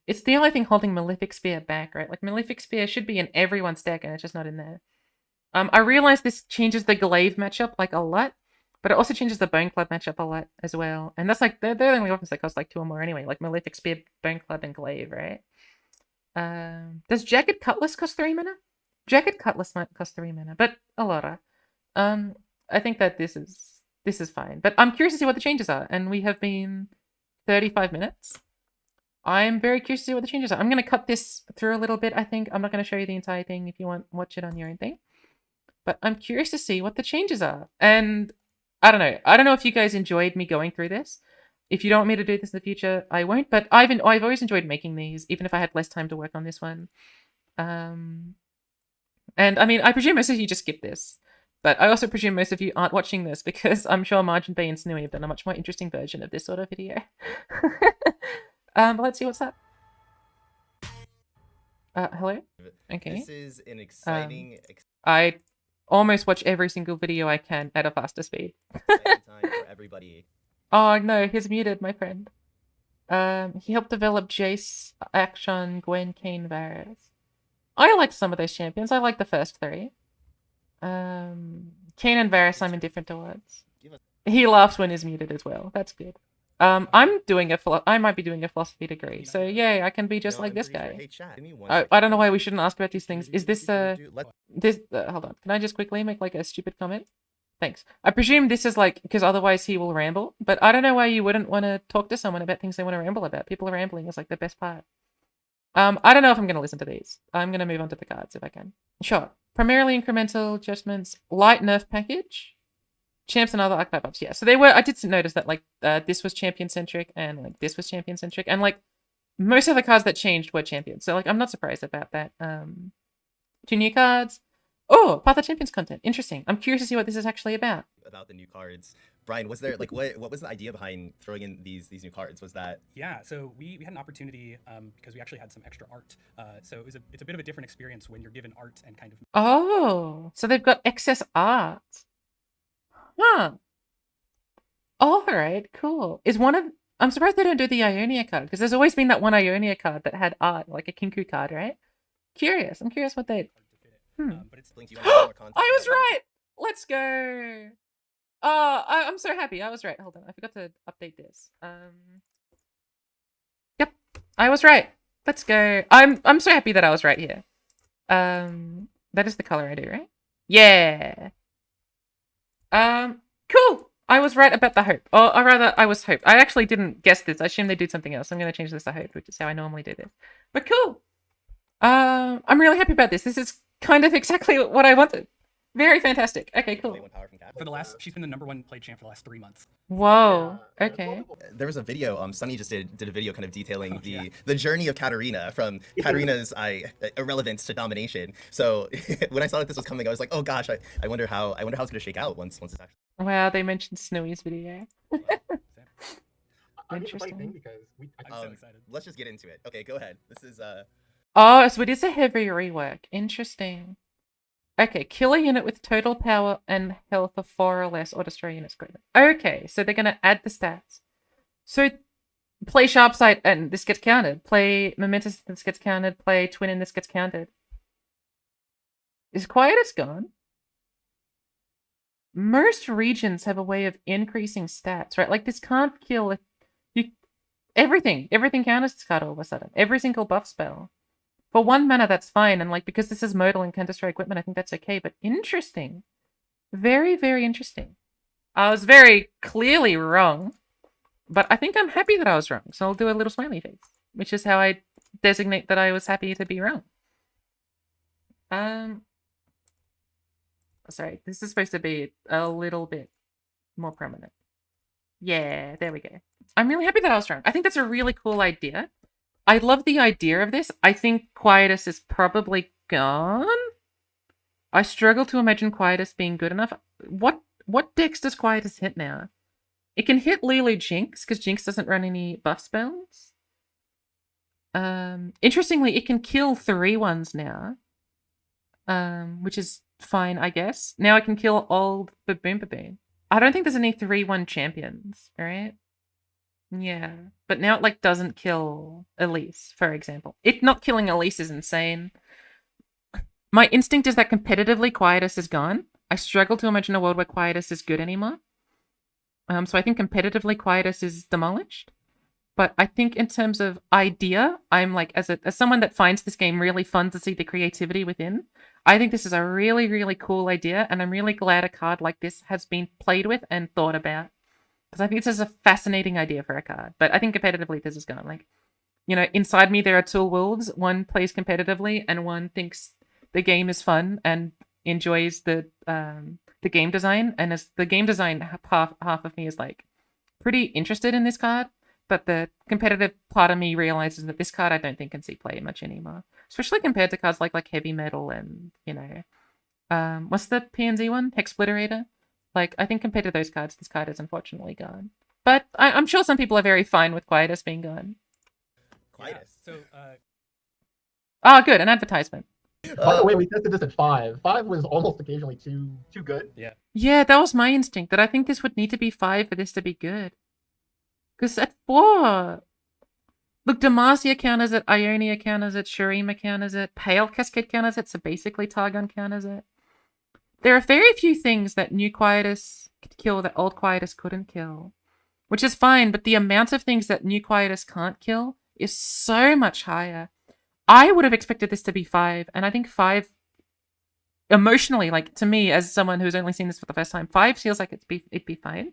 it's the only thing holding Malefic Spear back, right? Like, Malefic Spear should be in everyone's deck, and it's just not in there. I realize this changes the Glaive matchup, like, a lot. But it also changes the Bone Club matchup a lot as well. And that's like, they're the only weapons that cost like 2 or more anyway, like Malefic Spear, Bone Club, and Glaive, right? Does Jagged Cutlass cost 3 mana? Jagged Cutlass might cost 3 mana, but a lot. I think that this is fine. But I'm curious to see what the changes are, and we have been 35 minutes. I'm very curious to see what the changes are. I'm going to cut this through a little bit, I think. I'm not going to show you the entire thing if you want to watch it on your own thing. But I'm curious to see what the changes are. And I don't know. I don't know if you guys enjoyed me going through this. If you don't want me to do this in the future, I won't. But I've always enjoyed making these, even if I had less time to work on this one. And I mean, I presume most of you just skip this. But I also presume most of you aren't watching this because I'm sure Margin Bay and Snooey have done a much more interesting version of this sort of video. But let's see what's up. Hello? Okay. This is an exciting... I almost watch every single video I can at a faster speed. exciting time for everybody. Oh no, he's muted, my friend. He helped develop Jace, Action, Gwen, Kayn, Varus. I like some of those champions. I like the first 3. Kayn and Varus I'm indifferent towards. He laughs when he's muted as well. That's good. I might be doing a philosophy degree, so yeah, I can be just like this guy. I don't know why we shouldn't ask about these things. Is this hold on, can I just quickly make like a stupid comment? Thanks. I presume this is like, because otherwise he will ramble, but I don't know why you wouldn't want to talk to someone about things they want to ramble about. People rambling is like the best part. I don't know if I'm going to listen to these. I'm going to move on to the cards if I can. Sure. Primarily incremental adjustments, light nerf package, champs and other archetype ups. Yeah, so they were. I did notice that like this was champion centric and like this was champion centric, and like most of the cards that changed were champions. So like I'm not surprised about that. 2 new cards. Oh, Path of Champions content. Interesting. I'm curious to see what this is actually about. About the new cards. Brian, was there like what was the idea behind throwing in these new cards? Was that so we had an opportunity because we actually had some extra art. So it's a bit of a different experience when you're given art and kind of so they've got excess art. Huh. All right, cool. I'm surprised they don't do the Ionia card because there's always been that one Ionia card that had art, like a Kinku card, right? Curious. I'm curious what they. But it's I was right. Let's go. Oh, I'm so happy. I was right. Hold on, I forgot to update this. Yep, I was right. Let's go. I'm so happy that I was right here. That is the color I do, right? Yeah. Cool. I was right about the hope. Or rather, I was hope. I actually didn't guess this. I assumed they did something else. I'm going to change this to hope, which is how I normally do this. But cool. I'm really happy about this. This is kind of exactly what I wanted. Very fantastic. Okay, cool. She's been the #1 played champ for the last 3 months. Whoa. Okay. There was a video. Sunny just did a video kind of detailing the journey of Katarina from Katarina's irrelevance to domination. So when I saw that this was coming, I was like, oh gosh, I wonder how it's gonna shake out once it's actually. Wow, they mentioned Snooey's video. Interesting. Because I'm so excited. Let's just get into it. Okay, go ahead. This is Oh, so it is a heavy rework. Interesting. Okay, kill a unit with total power and health of 4 or less, or destroy units greater. Okay, so they're gonna add the stats. So play Sharp Sight and this gets counted. Play Momentous and this gets counted. Play Twin and this gets counted. Is Quietus gone? Most regions have a way of increasing stats, right? Like this can't kill everything counters this card all of a sudden. Every single buff spell. For 1 mana, that's fine, and like because this is modal and can destroy equipment, I think that's okay, but interesting. Very, very interesting. I was very clearly wrong, but I think I'm happy that I was wrong, so I'll do a little smiley face, which is how I designate that I was happy to be wrong. Sorry, this is supposed to be a little bit more prominent. Yeah, there we go. I'm really happy that I was wrong. I think that's a really cool idea. I love the idea of this. I think Quietus is probably gone. I struggle to imagine Quietus being good enough. What decks does Quietus hit now? It can hit Lulu Jinx, because Jinx doesn't run any buff spells. Interestingly, it can kill 3/1s now. Which is fine, I guess. Now I can kill old Baboon Baboon. I don't think there's any 3/1 champions, right? Yeah, but now it like doesn't kill Elise, for example. It not killing Elise is insane. My instinct is that competitively Quietus is gone. I struggle to imagine a world where Quietus is good anymore. So I think competitively Quietus is demolished. But I think in terms of idea, I'm like, as someone that finds this game really fun to see the creativity within, I think this is a really, really cool idea, and I'm really glad a card like this has been played with and thought about. Because I think this is a fascinating idea for a card. But I think competitively this is gonna, like, you know, inside me there are two wolves. One plays competitively, and one thinks the game is fun and enjoys the game design. And as the game design half of me is like pretty interested in this card, but the competitive part of me realizes that this card I don't think can see play much anymore, especially compared to cards like heavy metal and, you know, what's the PNZ one, Hexpliterator. Like, I think compared to those cards, this card is unfortunately gone. But I'm sure some people are very fine with Quietus being gone. Quietus. Yeah, so Oh, good, an advertisement. By the way, we tested this at 5. 5 was almost occasionally too good. Yeah, that was my instinct, that I think this would need to be 5 for this to be good. Because at 4... Look, Demacia counters it, Ionia counters it, Shurima counters it, Pale Cascade counters it, so basically Targon counters it. There are very few things that new Quietus could kill that old Quietus couldn't kill. Which is fine, but the amount of things that new Quietus can't kill is so much higher. I would have expected this to be 5, and I think 5... Emotionally, like, to me, as someone who's only seen this for the first time, 5 feels like it'd be fine.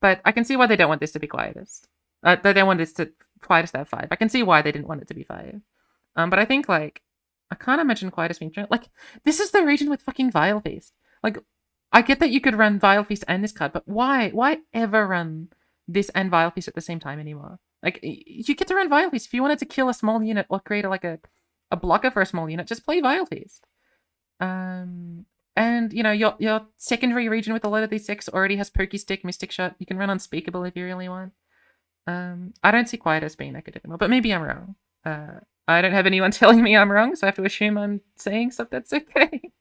But I can see why they don't want this to be Quietest. They don't want this to Quietus to have 5. I can see why they didn't want it to be 5. But I think, like, I can't imagine Quietus being... Like, this is the region with fucking Vile Feast. Like, I get that you could run Vile Feast and this card, but why? Why ever run this and Vile Feast at the same time anymore? Like, you get to run Vile Feast. If you wanted to kill a small unit or create, a blocker for a small unit, just play Vile Feast. And, you know, your secondary region with a lot of these decks already has Pokey Stick, Mystic Shot. You can run Unspeakable if you really want. I don't see Quietus being that good anymore, but maybe I'm wrong. I don't have anyone telling me I'm wrong, so I have to assume I'm saying stuff that's okay.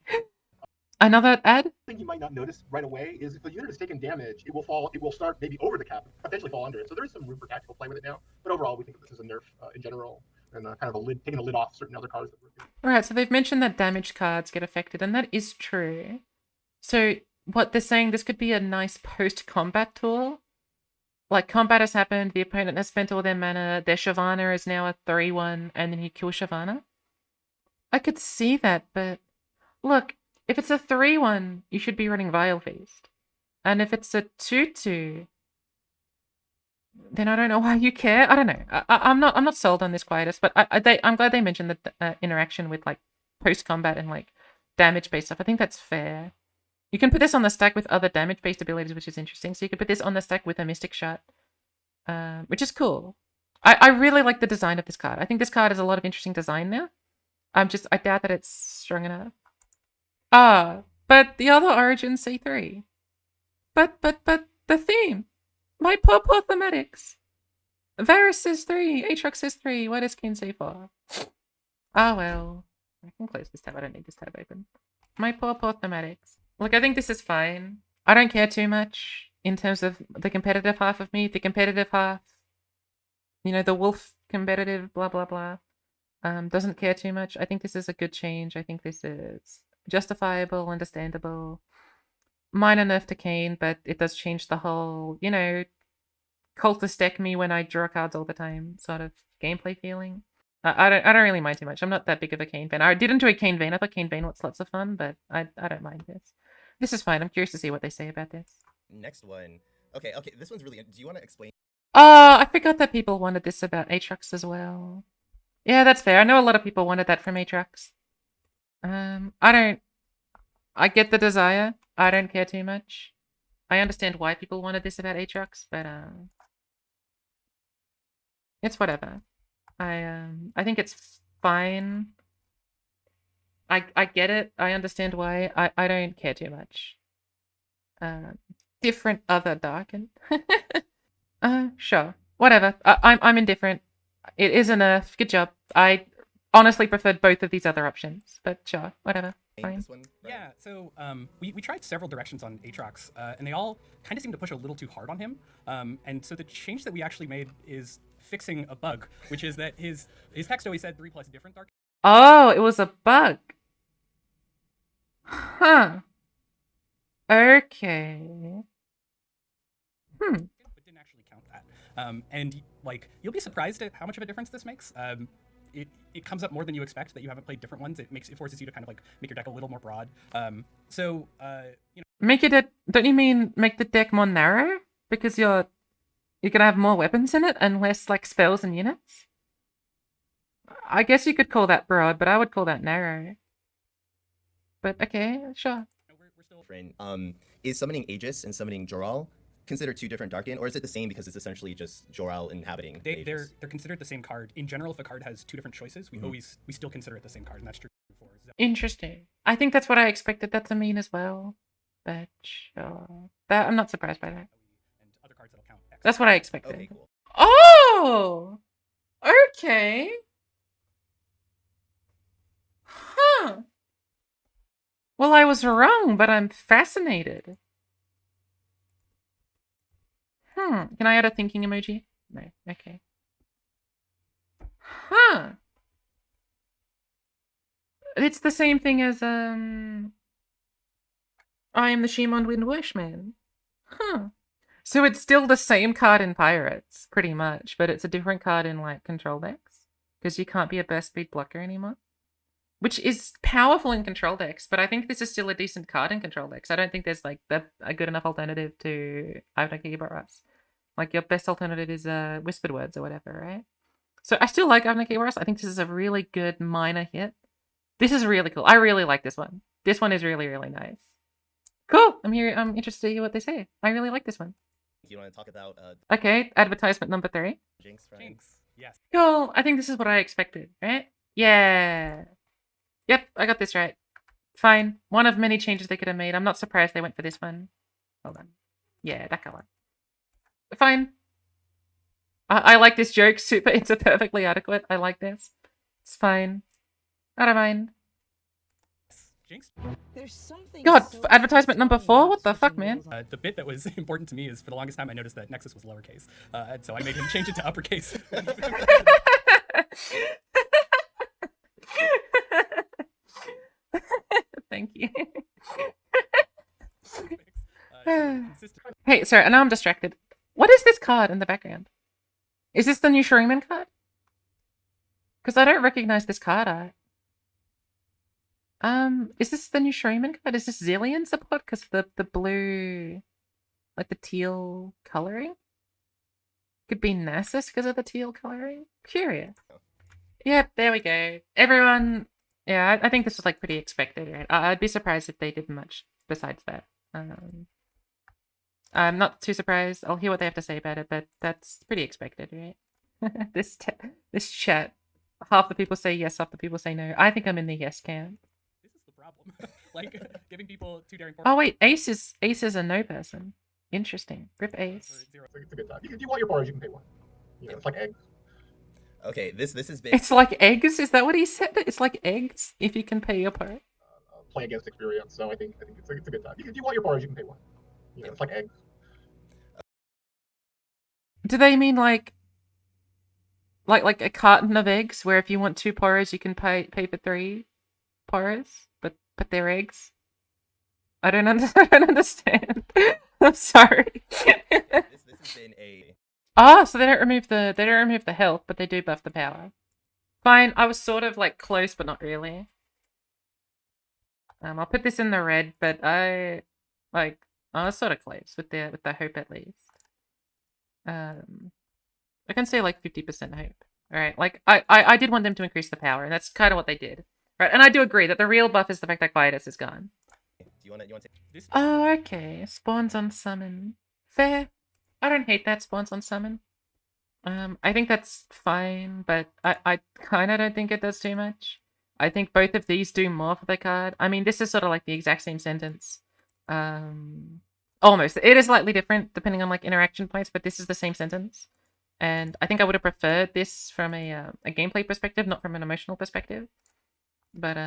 Another ad? Thing you might not notice right away is if the unit is taking damage, it will start maybe over the cap, potentially fall under it. So there is some room for tactical play with it now. But overall, we think that this is a nerf in general, and kind of a lid, taking a lid off certain other cards that we're doing. Right, so they've mentioned that damaged cards get affected, and that is true. So what they're saying, this could be a nice post-combat tool. Like, combat has happened, the opponent has spent all their mana, their Shyvana is now a 3-1, and then you kill Shyvana. I could see that, but look, if it's a 3-1, you should be running Vile Feast. And if it's a 2-2, then I don't know why you care. I don't know. I'm not sold on this Quietus, but I'm glad they mentioned the interaction with, like, post-combat and, like, damage-based stuff. I think that's fair. You can put this on the stack with other damage-based abilities, which is interesting. So you could put this on the stack with a Mystic Shot, which is cool. I really like the design of this card. I think this card has a lot of interesting design now. I doubt that it's strong enough. But the other Origin C3. But the theme. My poor thematics. Varus says 3, Aatrox says 3, what does Ken say 4? Oh well. I can close this tab, I don't need this tab open. My poor thematics. Look, I think this is fine. I don't care too much in terms of the competitive half of me. The competitive half, you know, the wolf competitive, blah, blah, blah, doesn't care too much. I think this is a good change. I think this is justifiable, understandable. Minor nerf to Kane, but it does change the whole, you know, cultist deck me when I draw cards all the time sort of gameplay feeling. I don't really mind too much. I'm not that big of a Kane fan. I did enjoy Kane Vayne. I thought Kane Vayne was lots of fun, but I don't mind this. This is fine. I'm curious to see what they say about this. Next one. Okay, this one's really... Do you want to explain? Oh, I forgot that people wanted this about Aatrox as well. Yeah, that's fair. I know a lot of people wanted that from Aatrox. I get the desire. I don't care too much. I understand why people wanted this about Aatrox, but it's whatever. I think it's fine. I get it. I understand why. I don't care too much. Different other Darken. Sure. Whatever. I'm indifferent. It is a nerf. Good job. I honestly preferred both of these other options, but sure. Whatever. Fine. This one? Yeah, so we tried several directions on Aatrox, and they all kind of seem to push a little too hard on him. And so the change that we actually made is fixing a bug, which is that his text always said 3+ different dark. Oh, it was a bug. Huh. Okay. but didn't actually count that. And like you'll be surprised at how much of a difference this makes. It comes up more than you expect that you haven't played different ones. It forces you to kind of like make your deck a little more broad. So you know, Make it don't you mean make the deck more narrow? Because you're gonna have more weapons in it and less like spells and units? I guess you could call that broad, but I would call that narrow. But okay, sure. we're still Different. Is summoning Aegis and summoning Joral considered two different Darkin, or is it the same because it's essentially just Joral inhabiting they're Aegis? considered the same card. In general, if a card has two different choices, we still consider it the same card, and that's true for Zephyr. Interesting. I think that's what I expected that to mean as well. But sure. I'm not surprised by that. And other cards that'll count X. That's what I expected. Okay, cool. Oh! Okay. Huh. Well, I was wrong, but I'm fascinated. Can I add a thinking emoji? No. Okay. Huh. It's the same thing as, I am the Shimon Wind Wishman. Huh. So it's still the same card in Pirates, pretty much, but it's a different card in, like, control decks. Because you can't be a burst speed blocker anymore. Which is powerful in control decks, but I think this is still a decent card in control decks. I don't think there's, like, a good enough alternative to Avnaki Boras. Like, your best alternative is Whispered Words or whatever, right? So I still like Avnaki Boras. I think this is a really good minor hit. This is really cool. I really like this one. This one is really, really nice. Cool. I'm interested to hear what they say. I really like this one. Do you want to talk about Okay, advertisement number 3. Jinx? Ryan? Jinx. Yes. Cool. I think this is what I expected, right? Yeah. Yep, I got this right. Fine. One of many changes they could have made. I'm not surprised they went for this one. Hold on. Yeah, that color. Fine. I like this joke. Super. It's a perfectly adequate. I like this. It's fine. I don't mind. Jinx. There's something God, so advertisement number 4? What the switching fuck, man? roles on- The bit that was important to me is for the longest time I noticed that Nexus was lowercase, and so I made him change it to uppercase. Thank you. Consistent. Hey, sorry, and now I'm distracted. What is this card in the background? Is this the new Shuriman card? Because I don't recognize this card art. Is this the new Shuriman card? Is this Zillion support? Because the blue, like the teal coloring? Could be Nasus because of the teal coloring? Curious. Yep, there we go. Everyone, yeah, I think this was like pretty expected, right? I'd be surprised if they did much besides that. I'm not too surprised. I'll hear what they have to say about it, but that's pretty expected, right? this chat, half the people say yes, half the people say no. I think I'm in the yes camp. This is the problem. Like giving people too daring. Oh wait, Ace is a no person. Interesting. Rip Ace. It's a good time. If you want your bars, you can pay one. You know, it's like eggs. Okay, this has been It's like eggs. Is that what he said? It's like eggs if you can pay your part. Play against experience. So I think it's a good time. If you want your bars, you can pay one. You know, it's like eggs. Do they mean like a carton of eggs where if you want 2 porros you can pay for 3 porros, but they're eggs? I don't understand. I'm sorry. this has been a Ah, so they don't remove the health, but they do buff the power. Fine, I was sort of like close, but not really. I'll put this in the red, but I was sort of close with the hope at least. I can say like 50% hope. Alright, like I did want them to increase the power, and that's kind of what they did. Right, and I do agree that the real buff is the fact that Quietus is gone. Do you want to This Oh, okay. Spawns on summon. Fair. I don't hate that spawns on summon. I think that's fine, but I kind of don't think it does too much. I think both of these do more for the card. I mean, this is sort of like the exact same sentence. Almost. It is slightly different depending on like interaction points, but this is the same sentence. And I think I would have preferred this from a gameplay perspective, not from an emotional perspective. But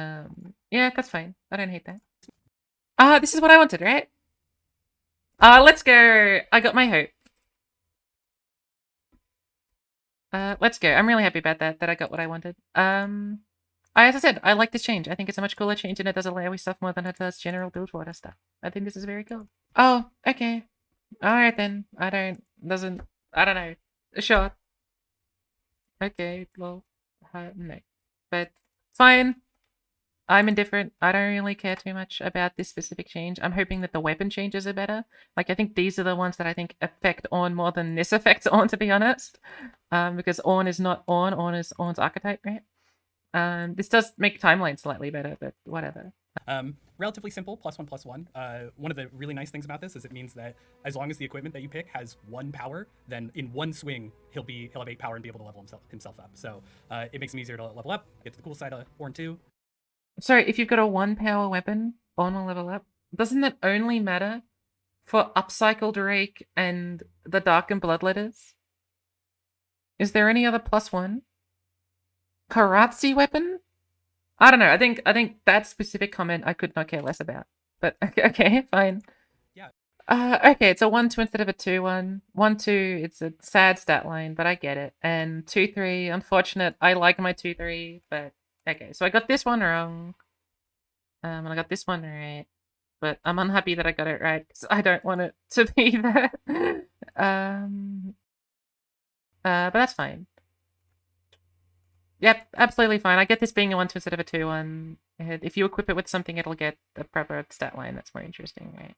yeah, that's fine. I don't hate that. This is what I wanted, right? Let's go. I got my hope. Let's go. I'm really happy about that I got what I wanted. As I said, I like this change. I think it's a much cooler change and it does AoE stuff more than it does general build water stuff. I think this is very cool. Oh, okay. Alright then. I don't know. Sure. Okay, well, no. But fine. I'm indifferent. I don't really care too much about this specific change. I'm hoping that the weapon changes are better. Like, I think these are the ones that I think affect Ornn more than this affects Ornn, to be honest. Because Ornn is not Ornn. Ornn is Ornn's archetype, right? This does make timeline slightly better, but whatever. Relatively simple, +1/+1. One of the really nice things about this is it means that as long as the equipment that you pick has 1 power, then in one swing he'll have 8 power and be able to level himself up. So it makes him easier to level up, get to the cool side of Ornn 2. Sorry, if you've got a 1 power weapon, Ornn will level up. Doesn't that only matter for upcycled Rake and the Dark and Bloodletters? Is there any other +1? Karatzi weapon? I don't know. I think that specific comment I could not care less about. But okay, fine. Yeah. Okay, it's a 1-2 instead of a 2-1. 1-2, it's a sad stat line, but I get it. And 2-3, unfortunate. I like my 2-3, but okay. So I got this one wrong. And I got this one right. But I'm unhappy that I got it right because I don't want it to be there. But that's fine. Yep, absolutely fine. I get this being a 1-2 instead of a 2-1. If you equip it with something, it'll get the proper stat line. That's more interesting, right?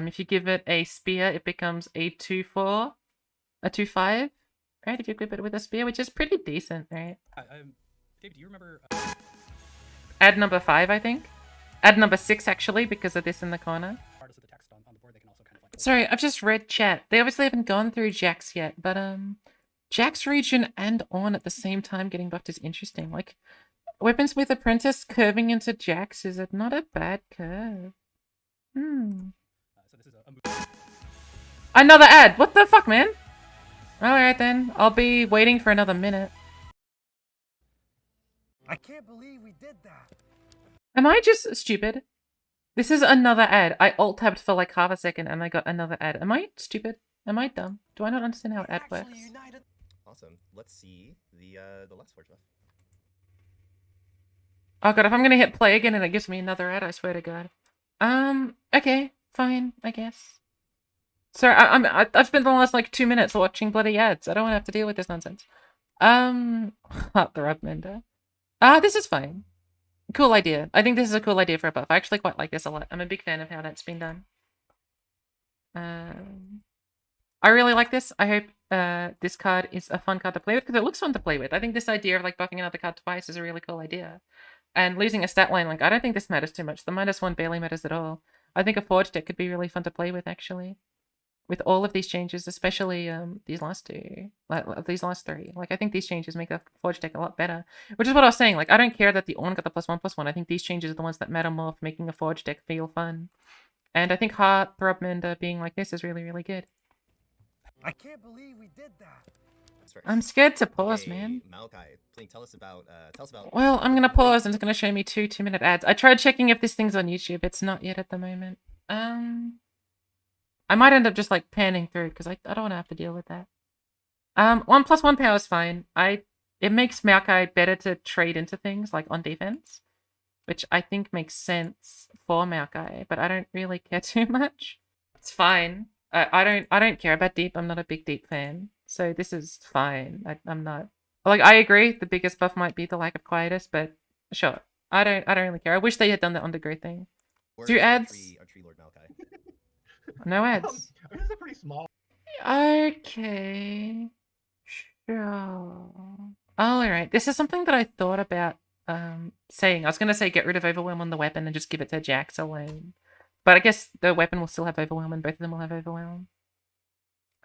If you give it a spear, it becomes a 2-4, a 2-5, right? If you equip it with a spear, which is pretty decent, right? Dave, do you remember? Add number 5, I think. Add number 6, actually, because of this in the corner. Regardless of the text on the board, they can also kind of like. Sorry, I've just read chat. They obviously haven't gone through Jax yet, but Jax region and Ornn at the same time getting buffed is interesting. Like, Weaponsmith Apprentice curving into Jax is not a bad curve. So this is a Another ad! What the fuck, man? Alright then, I'll be waiting for another minute. I can't believe we did that. Am I just stupid? This is another ad. I alt-tabbed for like half a second and I got another ad. Am I stupid? Am I dumb? Do I not understand how ad works? Awesome. Let's see the last forge buff. Oh god, if I'm gonna hit play again and it gives me another ad, I swear to god. Okay, fine, I guess. Sorry, I've spent the last like 2 minutes watching bloody ads. I don't want to have to deal with this nonsense. Heartthrob Mender. This is fine. Cool idea. I think this is a cool idea for a buff. I actually quite like this a lot. I'm a big fan of how that's been done. I really like this. I hope this card is a fun card to play with because it looks fun to play with. I think this idea of like buffing another card twice is a really cool idea. And losing a stat line, like, I don't think this matters too much. The -1 barely matters at all. I think a Forge deck could be really fun to play with, actually. With all of these changes, especially these last two, these last 3. Like, I think these changes make the Forge deck a lot better. Which is what I was saying. Like, I don't care that the Ornn got the +1/+1. I think these changes are the ones that matter more for making a Forge deck feel fun. And I think Heartthrob Mender being like this is really, really good. I can't believe we did that. I'm scared to pause, man. Malachi, please tell us about. Well, I'm gonna pause and it's gonna show me 2 2-minute ads. I tried checking if this thing's on YouTube. It's not yet at the moment. I might end up just like panning through because I don't want to have to deal with that. 1+1 power is fine. It makes Maokai better to trade into things like on defense, which I think makes sense for Maokai, but I don't really care too much. It's fine. I don't care about deep. I'm not a big deep fan, so this is fine. I'm not like I agree. The biggest buff might be the lack of quietus, but sure. I don't really care. I wish they had done the undergrowth thing. Do ads? Our tree Lord Malachi. No ads. I mean, this is a pretty small. Okay. Sure. Alright. This is something that I thought about saying. I was gonna say get rid of Overwhelm on the weapon and just give it to Jax alone. But I guess the weapon will still have Overwhelm and both of them will have Overwhelm.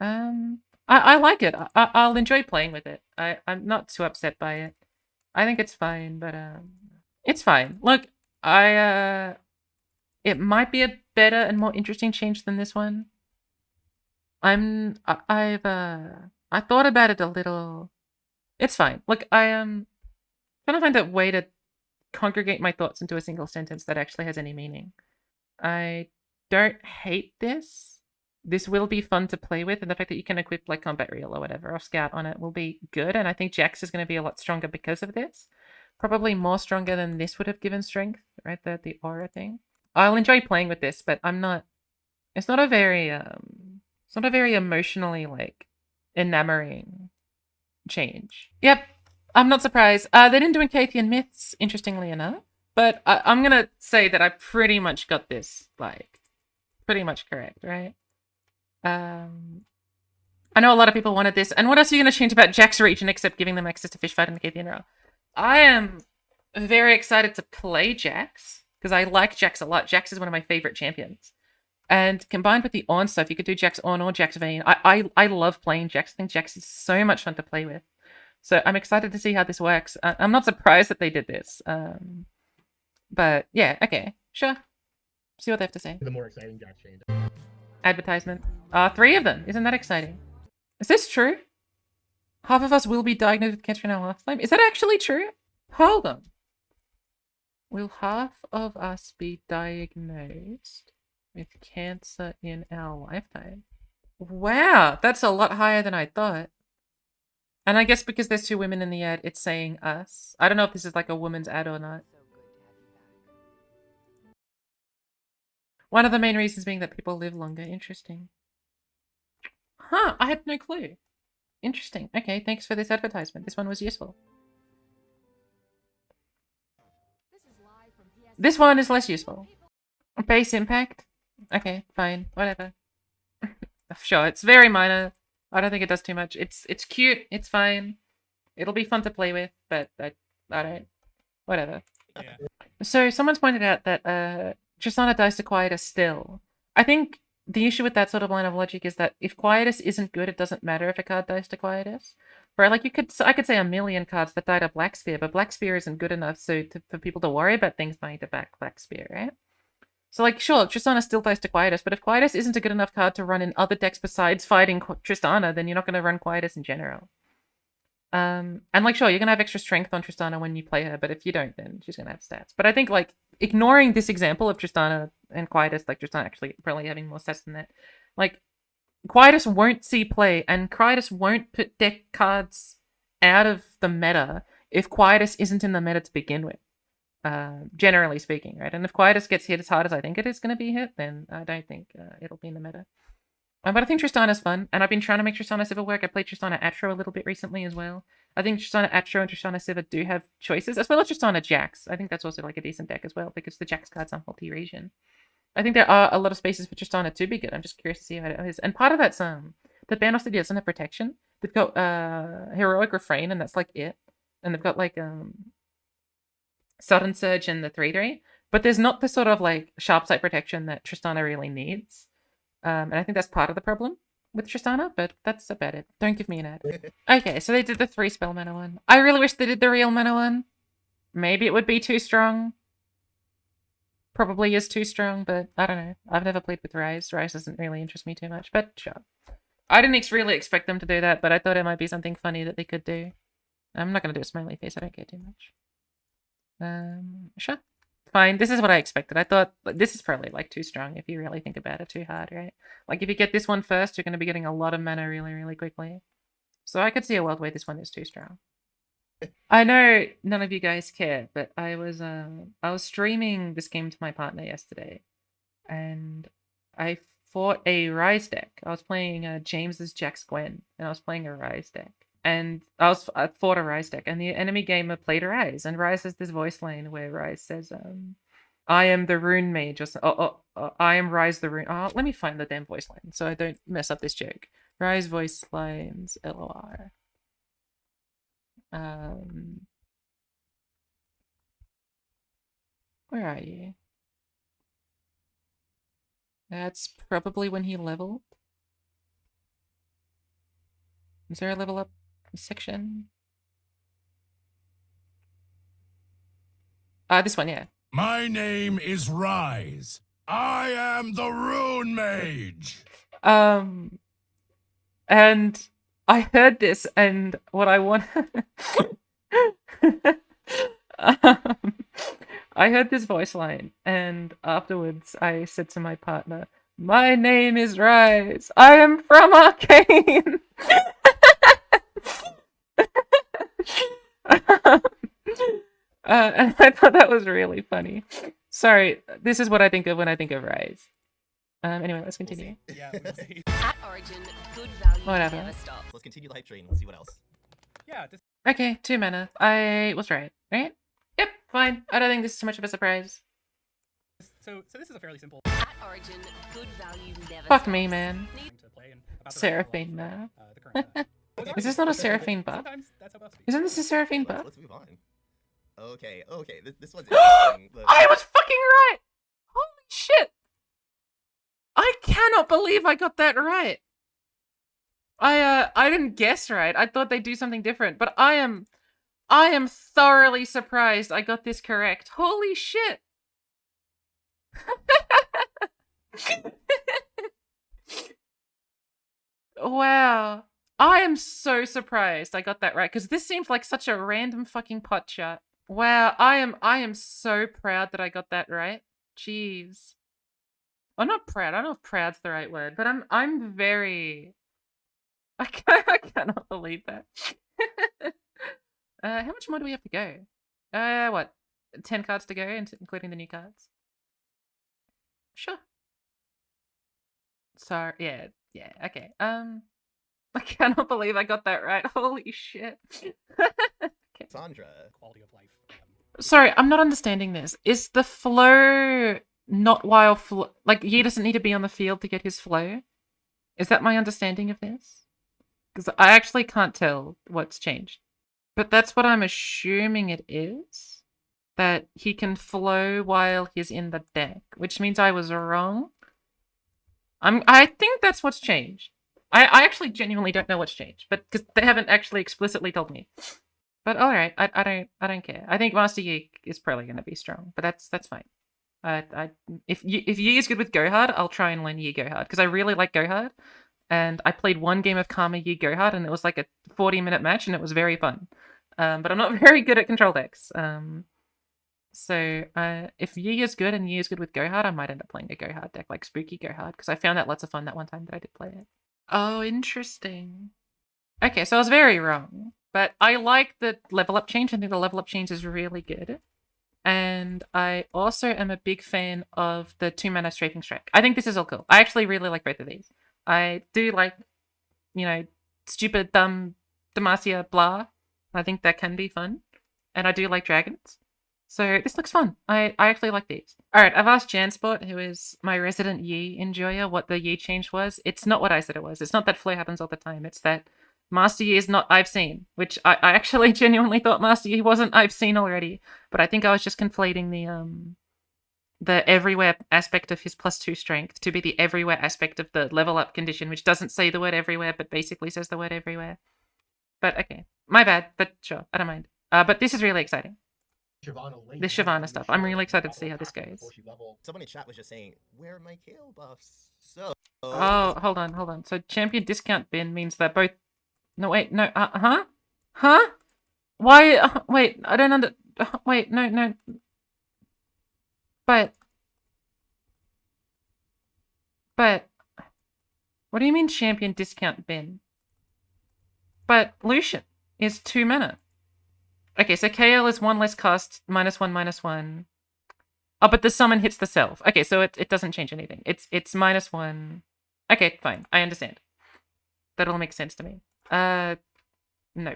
I like it. I'll enjoy playing with it. I'm not too upset by it. I think it's fine, but it's fine. Look, it might be a better and more interesting change than this one. I thought about it a little. It's fine. Look, trying to find a way to congregate my thoughts into a single sentence that actually has any meaning. I don't hate this. This will be fun to play with, and the fact that you can equip like Combat Reel or whatever, or Scout on it will be good, and I think Jax is going to be a lot stronger because of this. Probably more stronger than this would have given strength, right? The aura thing. I'll enjoy playing with this, but I'm not... It's not a very It's not a very emotionally, like, enamoring change. Yep, I'm not surprised. They didn't do Encathian Myths, interestingly enough. But I'm gonna say that I pretty much got this, like, pretty much correct, right? I know a lot of people wanted this. And what else are you going to change about Jack's region except giving them access to Fishfight and Encathian Row? I am very excited to play Jax, because I like Jax a lot. Jax is one of my favorite champions. And combined with the On stuff, you could do Jax On or Jax Vayne. I love playing Jax. I think Jax is so much fun to play with. So I'm excited to see how this works. I'm not surprised that they did this. But yeah, okay, sure. See what they have to say. The more exciting Jack change. Advertisement. 3 of them. Isn't that exciting? Is this true? Half of us will be diagnosed with cancer in our lifetime. Is that actually true? Hold on. Will half of us be diagnosed with cancer in our lifetime? Wow, that's a lot higher than I thought. And I guess because there's 2 women in the ad, it's saying us. I don't know if this is like a woman's ad or not. One of the main reasons being that people live longer. Interesting. Huh, I had no clue. Interesting. Okay, thanks for this advertisement. This one was useful. This one is less useful. Base impact? Okay, fine. Whatever. Sure, it's very minor. I don't think it does too much. It's cute. It's fine. It'll be fun to play with, but I don't... Whatever. Yeah. So someone's pointed out that Tristana dies to Quietus still. I think the issue with that sort of line of logic is that if Quietus isn't good, it doesn't matter if a card dies to Quietus. Right? Like I could say a million cards that die to Blackspear, but Blackspear isn't good enough for people to worry about things dying to Blackspear, right? So like, sure, Tristana still dies to Quietus, but if Quietus isn't a good enough card to run in other decks besides fighting Tristana, then you're not going to run Quietus in general. And like, sure, you're going to have extra strength on Tristana when you play her, but if you don't, then she's going to have stats. But I think, like, ignoring this example of Tristana and Quietus, like, Tristana actually probably having more stats than that, like, Quietus won't see play, and Quietus won't put deck cards out of the meta if Quietus isn't in the meta to begin with, generally speaking, right? And if Quietus gets hit as hard as I think it is going to be hit, then I don't think it'll be in the meta. But I think Tristana's fun, and I've been trying to make Tristana Sivir work. I played Tristana Atro a little bit recently as well. I think Tristana Atro and Tristana Sivir do have choices, as well as Tristana Jax. I think that's also like a decent deck as well, because the Jax cards are multi-region. I think there are a lot of spaces for Tristana to be good. I'm just curious to see how it is. And part of that's the Bandos City doesn't have protection. They've got Heroic Refrain, and that's like it. And they've got like Sudden Surge and the 3/3. But there's not the sort of like sharp sight protection that Tristana really needs. And I think that's part of the problem with Tristana, but that's about it. Don't give me an ad. Okay, so they did the 3 spell mana one. I really wish they did the real mana one. Maybe it would be too strong. Probably is too strong, but I don't know. I've never played with Rise. Rise doesn't really interest me too much, but sure. I didn't really expect them to do that, but I thought it might be something funny that they could do. I'm not going to do a smiley face. I don't care too much. Sure. Fine. This is what I expected. I thought this is probably like too strong if you really think about it too hard, right? Like if you get this one first, you're going to be getting a lot of mana really, really quickly. So I could see a world where this one is too strong. I know none of you guys care, but I was streaming this game to my partner yesterday, and I fought a Rise deck. I was playing James's Jax Gwen, and I was playing a Rise deck. And I fought a Rise deck, and the enemy gamer played Rise, and Rise has this voice line where Rise says, I am the Rune Mage, or I am Rise the Rune. Oh, let me find the damn voice line so I don't mess up this joke. Rise voice lines, LOR. Where are you? That's probably when he leveled. Is there a level up section? This one, yeah. My name is Rise. I am the Rune Mage. And I heard this, and what I want... I heard this voice line, and afterwards I said to my partner, my name is Rise. I am from Arcane. And I thought that was really funny. Sorry, this is what I think of when I think of Rise. Anyway, let's continue. Yeah, we will see. At Origin, good value Whatever. never stops. Let's continue the hype train. Let's see what else. Yeah, this Okay, 2 mana. I was right. Right? Yep, fine. I don't think this is too much of a surprise. so this is a fairly simple At Origin, good value never Fuck stops. me, man. thing to play and about the Seraphine level now. of, the current. Is this not a Seraphine buff? Sometimes that's how buffs be. Isn't this a Seraphine Let's, buff? let's move on. Okay, okay. This one's interesting. I was fucking right! Holy shit! I cannot believe I got that right. I didn't guess right. I thought they'd do something different, but I am thoroughly surprised I got this correct. Holy shit! Wow. I am so surprised I got that right, because this seems like such a random fucking pot shot. Wow, I am so proud that I got that right. Jeez. I'm not proud. I don't know if proud's the right word, but I'm very... I cannot believe that. How much more do we have to go? What? 10 cards to go, including the new cards? Sure. So, yeah, okay. I cannot believe I got that right. Holy shit. Okay. Sandra. Quality of life. Sorry, I'm not understanding this. Is the flow not while like Yi doesn't need to be on the field to get his flow? Is that my understanding of this? Because I actually can't tell what's changed. But that's what I'm assuming it is. That he can flow while he's in the deck, which means I was wrong. I think that's what's changed. I actually genuinely don't know what's changed, but because they haven't actually explicitly told me. But all right, I don't care. I think Master Yi is probably going to be strong, but that's fine. If Yi is good with Go Hard, I'll try and learn Yi Go Hard because I really like Go Hard, and I played one game of Karma Yi Go Hard, and it was like a 40-minute match, and it was very fun. But I'm not very good at control decks. So if Yi is good and Yi is good with Go Hard, I might end up playing a Go Hard deck like Spooky Go Hard because I found that lots of fun that one time that I did play it. Oh, interesting. Okay, so I was very wrong. But I like the level up change. I think the level up change is really good. And I also am a big fan of the 2-mana Strafing Strike. I think this is all cool. I actually really like both of these. I do like, stupid, dumb, Demacia, blah. I think that can be fun. And I do like dragons. So this looks fun. I actually like these. Alright, I've asked Jansport, who is my resident Yi enjoyer, what the Yi change was. It's not what I said it was. It's not that flow happens all the time. It's that Master Yi is not I've seen, which I actually genuinely thought Master Yi wasn't I've seen already. But I think I was just conflating the everywhere aspect of his +2 strength to be the everywhere aspect of the level up condition, which doesn't say the word everywhere, but basically says the word everywhere. But okay, my bad, but sure, I don't mind. But this is really exciting. The Shyvana stuff. I'm really excited to see how this goes. Someone in chat was just saying, where are my Kale buffs? So... Oh, hold on. So champion discount bin means that both... No, wait, no, huh? Huh? Why, wait, I don't wait, no. But, what do you mean champion discount bin? But Lucian is 2 mana. Okay, so KL is 1 less cost, -1/-1. Oh, but the summon hits the self. Okay, so it doesn't change anything. It's -1. Okay, fine. I understand. That all makes sense to me. No.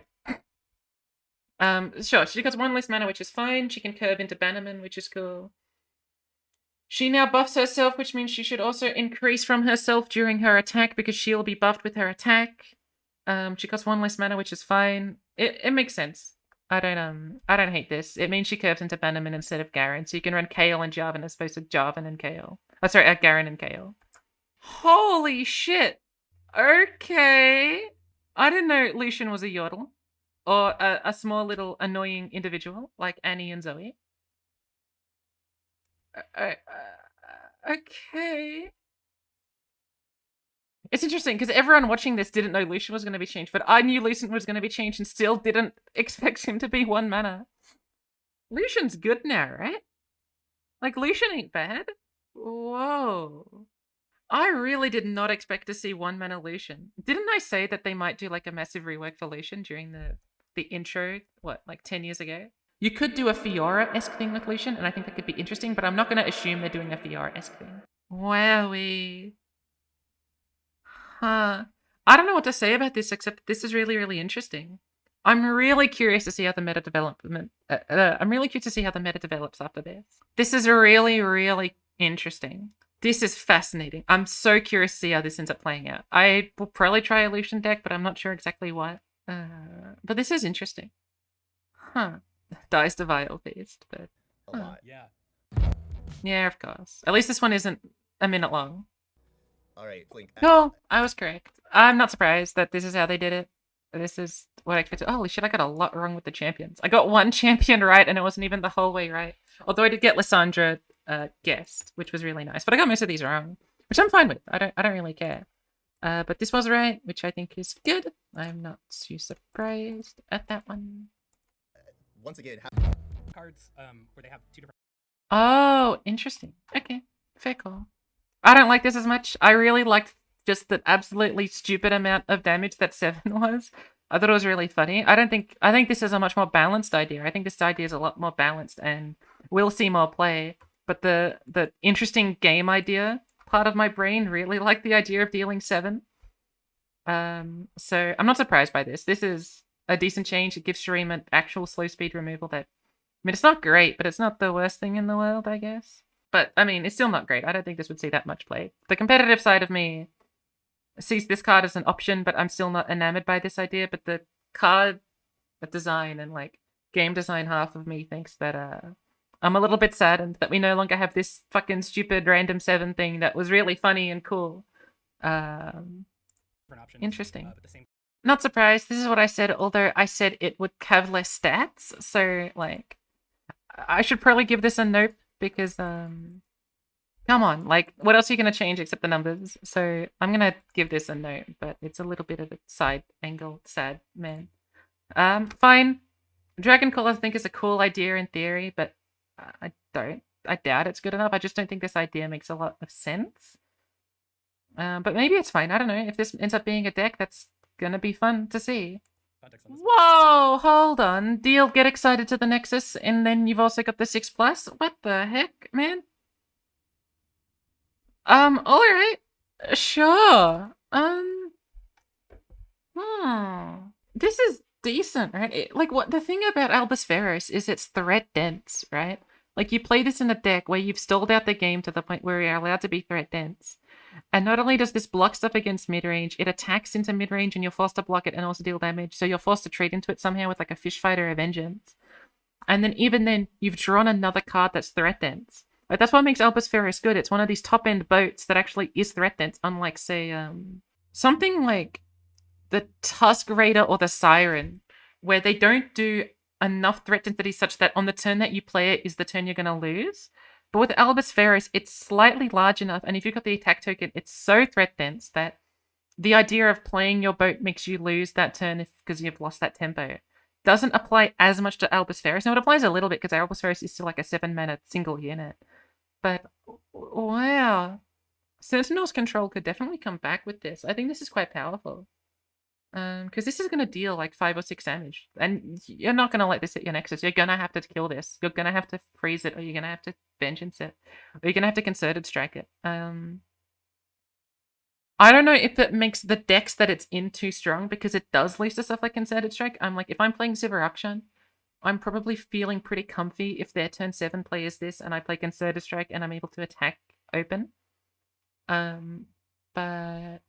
Sure, she gets 1 less mana, which is fine. She can curve into Bannerman, which is cool. She now buffs herself, which means she should also increase from herself during her attack because she'll be buffed with her attack. She costs 1 less mana, which is fine. It makes sense. I don't hate this. It means she curves into Bannerman instead of Garen, so you can run Kael and Jarvan as opposed to Jarvan and Kael. Oh, sorry, Garen and Kael. Holy shit! Okay. I didn't know Lucian was a yordle. Or a small little annoying individual like Annie and Zoe. Okay. It's interesting because everyone watching this didn't know Lucian was going to be changed, but I knew Lucian was going to be changed and still didn't expect him to be 1 mana. Lucian's good now, right? Like, Lucian ain't bad. Whoa. I really did not expect to see 1 mana Lucian. Didn't I say that they might do like a massive rework for Lucian during the intro, like 10 years ago? You could do a Fiora-esque thing with Lucian, and I think that could be interesting, but I'm not going to assume they're doing a Fiora-esque thing. Wowie. Huh. I don't know what to say about this except that this is really, really interesting. I'm really curious to see how the meta development. I'm really curious to see how the meta develops after this. This is really, really interesting. This is fascinating. I'm so curious to see how this ends up playing out. I will probably try Illusion deck, but I'm not sure exactly what. But this is interesting. Huh. Dies to Vile Feast, but A lot. Yeah. yeah, of course. At least this one isn't a minute long. All right, Blink. Cool. I was correct. I'm not surprised that this is how they did it. This is what I expected. Holy shit, I got a lot wrong with the champions. I got one champion right, and it wasn't even the whole way right. Although I did get Lysandra guessed, which was really nice. But I got most of these wrong, which I'm fine with. I don't really care. But this was right, which I think is good. I'm not too surprised at that one. Once again, Cards where they have 2 different. Oh, interesting. Okay, fair call. I don't like this as much. I really liked just the absolutely stupid amount of damage that 7 was. I thought it was really funny. I think this is a much more balanced idea. I think this idea is a lot more balanced and we'll see more play. But the interesting game idea part of my brain really liked the idea of dealing 7. So I'm not surprised by this. This is a decent change. It gives Shreem an actual slow speed removal that, I mean, it's not great, but it's not the worst thing in the world, I guess. But, I mean, it's still not great. I don't think this would see that much play. The competitive side of me sees this card as an option, but I'm still not enamored by this idea. But the card design and, like, game design half of me thinks that I'm a little bit saddened that we no longer have this fucking stupid random 7 thing that was really funny and cool. Different options. Interesting. But the same. Not surprised. This is what I said, although I said it would have less stats. So, like, I should probably give this a nope because, come on, like, what else are you going to change except the numbers? So I'm going to give this a nope, but it's a little bit of a side angle, sad man. Fine. Dragon Call, I think, is a cool idea in theory, but I doubt it's good enough. I just don't think this idea makes a lot of sense. But maybe it's fine. I don't know. If this ends up being a deck, that's gonna be fun to see. Context on this. Whoa, hold on. Deal, get excited to the Nexus, and then you've also got the 6+. What the heck, man? Alright. Sure. This is decent, right? Like, what the thing about Albus Ferros is it's threat dense, right? Like, you play this in a deck where you've stalled out the game to the point where you're allowed to be threat dense. And not only does this block stuff against mid-range, it attacks into mid-range and you're forced to block it and also deal damage. So you're forced to trade into it somehow with like a Fish Fighter or Vengeance. And then even then, you've drawn another card that's threat dense. Like, that's what makes Albus Ferros good. It's one of these top-end boats that actually is threat dense, unlike, say, something like the Tusk Raider or the Siren, where they don't do enough threat density such that on the turn that you play it is the turn you're going to lose. But with Albus Ferros, it's slightly large enough, and if you've got the attack token, it's so threat dense that the idea of playing your boat makes you lose that turn because you've lost that tempo. Doesn't apply as much to Albus Ferros. Now, it applies a little bit because Albus Ferros is still like a 7-mana single unit. But, wow. Sentinel's Control could definitely come back with this. I think this is quite powerful. Because this is going to deal like 5 or 6 damage. And you're not going to let this hit your Nexus. You're going to have to kill this. You're going to have to freeze it, or you're going to have to Vengeance it. Or you're going to have to Concerted Strike it. I don't know if it makes the decks that it's in too strong, because it does lose to stuff like Concerted Strike. I'm like, if I'm playing Sivaruption, I'm probably feeling pretty comfy if their turn 7 play is this, and I play Concerted Strike, and I'm able to attack open. But...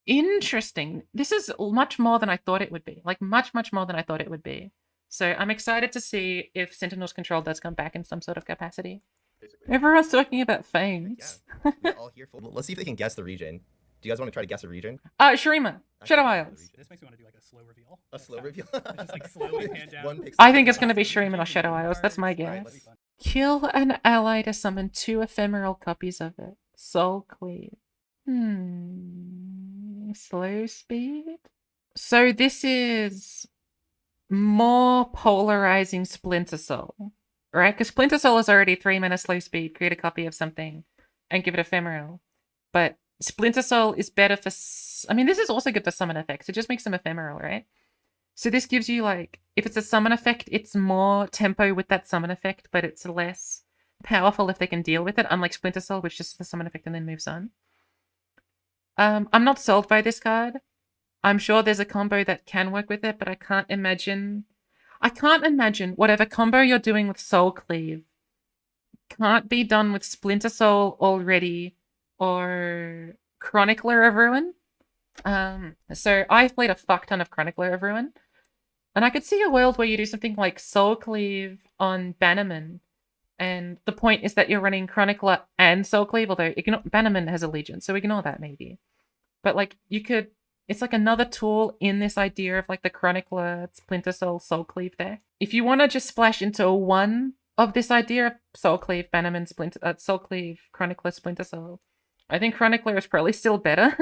interesting. This is much more than I thought it would be. Like, much, much more than I thought it would be. So I'm excited to see if Sentinel's Control does come back in some sort of capacity. Basically. Everyone's talking about Fames. Yeah, we're all here for. Let's see if they can guess the region. Do you guys want to try to guess a region? Shurima, Shadow I Isles. This makes me want to do like a slow reveal. A slow reveal. Just like slowly pan down. One pixel. I think it's going to be Shurima or Shadow Isles. That's my Alright, guess. that'd be fun. Kill an ally to summon 2 ephemeral copies of it. Soul Cleave. Slow speed? So this is more polarizing Splinter Soul, right? Because Splinter Soul is already 3 mana slow speed, create a copy of something, and give it ephemeral. But Splinter Soul is better for... I mean, this is also good for summon effects. It just makes them ephemeral, right? So this gives you, like... if it's a summon effect, it's more tempo with that summon effect, but it's less powerful if they can deal with it, unlike Splinter Soul, which just has the summon effect and then moves on. I'm not sold by this card. I'm sure there's a combo that can work with it, but I can't imagine whatever combo you're doing with Soul Cleave can't be done with Splinter Soul already or Chronicler of Ruin. So I've played a fuck ton of Chronicler of Ruin, and I could see a world where you do something like Soul Cleave on Bannerman, and the point is that you're running Chronicler and Soul Cleave, although Bannerman has Allegiance, so ignore that maybe. But like you could, it's like another tool in this idea of like the Chronicler, Splinter Soul, Soul Cleave deck. If you want to just splash into one of this idea of Soul Cleave, Bannerman, Soul Cleave, Chronicler, Splinter Soul, I think Chronicler is probably still better,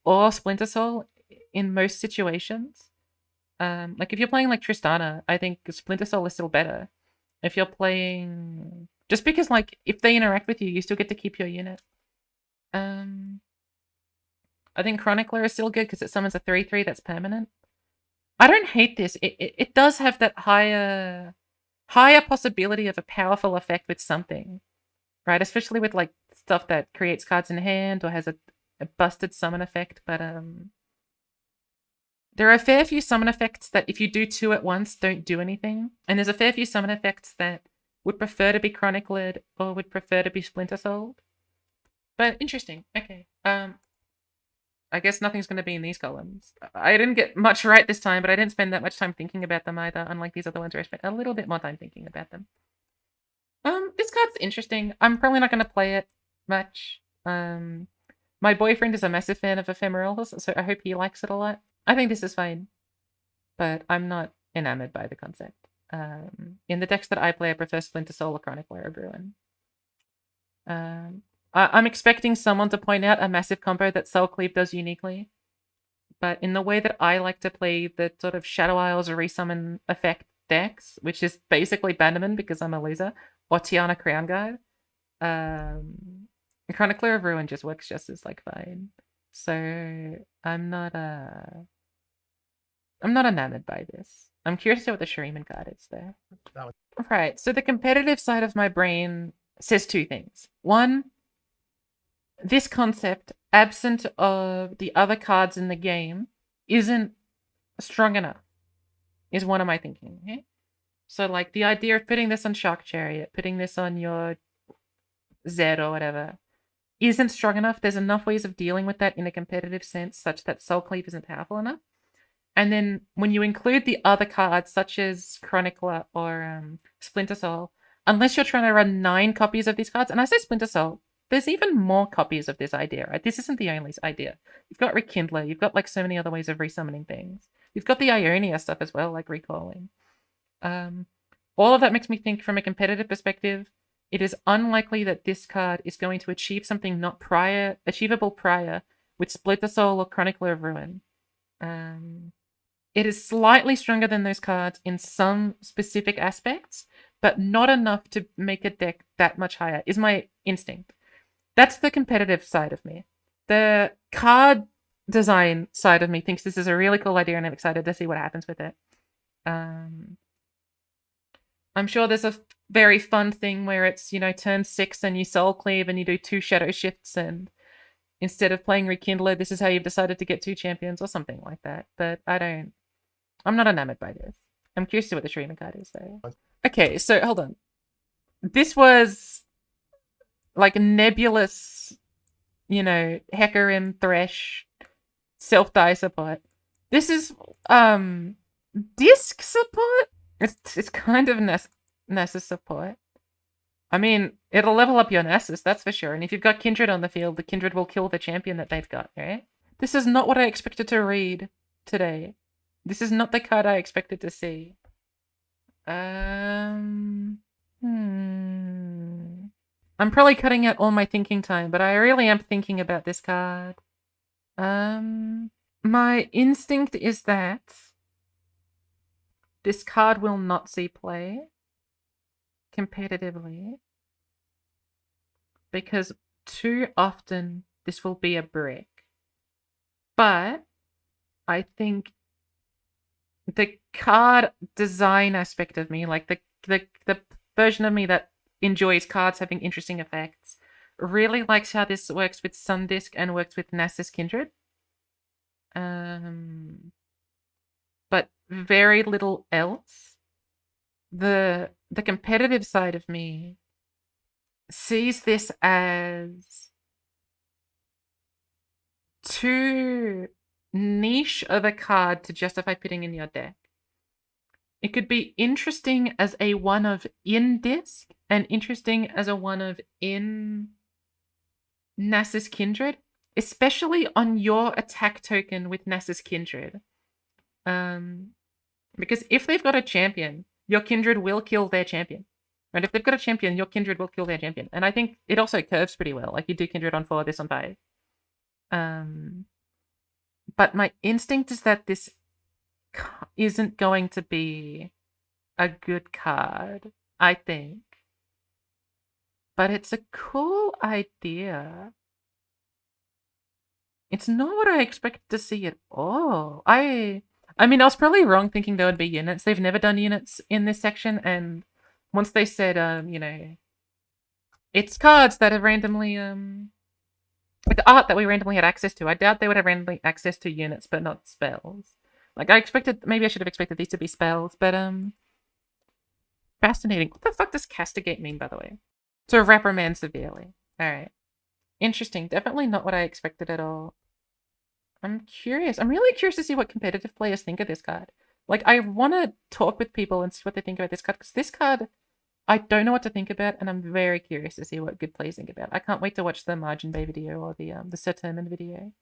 or Splinter Soul in most situations. Like if you're playing like Tristana, I think Splinter Soul is still better. If you're playing, just because like if they interact with you, you still get to keep your unit. I think Chronicler is still good because it summons a 3/3 that's permanent. I don't hate this. It does have that higher possibility of a powerful effect with something, right? Especially with like stuff that creates cards in hand or has a busted summon effect. But there are a fair few summon effects that if you do two at once, don't do anything. And there's a fair few summon effects that would prefer to be Chronicled or would prefer to be Splinter Souled. But interesting. Okay. I guess nothing's going to be in these columns. I didn't get much right this time, but I didn't spend that much time thinking about them either, unlike these other ones where I spent a little bit more time thinking about them. This card's interesting. I'm probably not going to play it much. My boyfriend is a massive fan of ephemerals, so I hope he likes it a lot. I think this is fine, but I'm not enamored by the concept. In the decks that I play, I prefer Splinter Soul or Chronicler of Ruin. I'm expecting someone to point out a massive combo that Soul Cleave does uniquely, but in the way that I like to play the sort of Shadow Isles or Resummon effect decks, which is basically Bannerman because I'm a loser, or Tiana Crown Guard, Chronicler of Ruin just works just as like fine. So I'm not enamored by this. I'm curious to see what the Shuriman card is there. Right, so the competitive side of my brain says two things. One, this concept, absent of the other cards in the game, isn't strong enough, is one of my thinking. Okay? So, like, the idea of putting this on Shark Chariot, putting this on your Zed or whatever, isn't strong enough. There's enough ways of dealing with that in a competitive sense such that Soul Cleave isn't powerful enough. And then when you include the other cards, such as Chronicler or Splinter Soul, unless you're trying to run 9 copies of these cards, and I say Splinter Soul, there's even more copies of this idea, right? This isn't the only idea. You've got Rekindler, you've got like so many other ways of resummoning things. You've got the Ionia stuff as well, like recalling. All of that makes me think from a competitive perspective, it is unlikely that this card is going to achieve something not achievable prior with Splinter Soul or Chronicler of Ruin. It is slightly stronger than those cards in some specific aspects, but not enough to make a deck that much higher, is my instinct. That's the competitive side of me. The card design side of me thinks this is a really cool idea and I'm excited to see what happens with it. I'm sure there's a very fun thing where it's, turn 6 and you Soul Cleave and you do 2 Shadow Shifts and instead of playing Rekindler, this is how you've decided to get 2 champions or something like that. But I'm not enamored by this. I'm curious to see what the Shuriman card is though. Okay, so hold on. This was like nebulous, Hecarim, Thresh, self-die support. This is disc support? It's kind of Nessus support. I mean, it'll level up your Nessus, that's for sure. And if you've got Kindred on the field, the Kindred will kill the champion that they've got, right? This is not what I expected to read today. This is not the card I expected to see. I'm probably cutting out all my thinking time, but I really am thinking about this card. My instinct is that this card will not see play competitively because too often this will be a brick. But I think the card design aspect of me, like the version of me that enjoys cards having interesting effects. Really likes how this works with Sundisk and works with Nasus Kindred. But very little else. The competitive side of me sees this as too niche of a card to justify putting in your deck. It could be interesting as a one of in disc and interesting as a one of in Nasus Kindred, especially on your attack token with Nasus Kindred. Because if they've got a champion, your Kindred will kill their champion. Right? If they've got a champion, your Kindred will kill their champion. And I think it also curves pretty well. Like, you do Kindred on 4, this on 5. But my instinct is that this isn't going to be a good card, I think. But it's a cool idea. It's not what I expected to see at all. I mean, I was probably wrong thinking there would be units. They've never done units in this section, and once they said, you know, it's cards that have randomly, like art that we randomly had access to. I doubt they would have randomly access to units, but not spells. Like, I expected, maybe I should have expected these to be spells, but, fascinating. What the fuck does castigate mean, by the way? To reprimand severely. Alright. Interesting. Definitely not what I expected at all. I'm curious. I'm really curious to see what competitive players think of this card. Like, I want to talk with people and see what they think about this card, because this card, I don't know what to think about, and I'm very curious to see what good players think about. I can't wait to watch the Margin Bay video or the Sir Turman video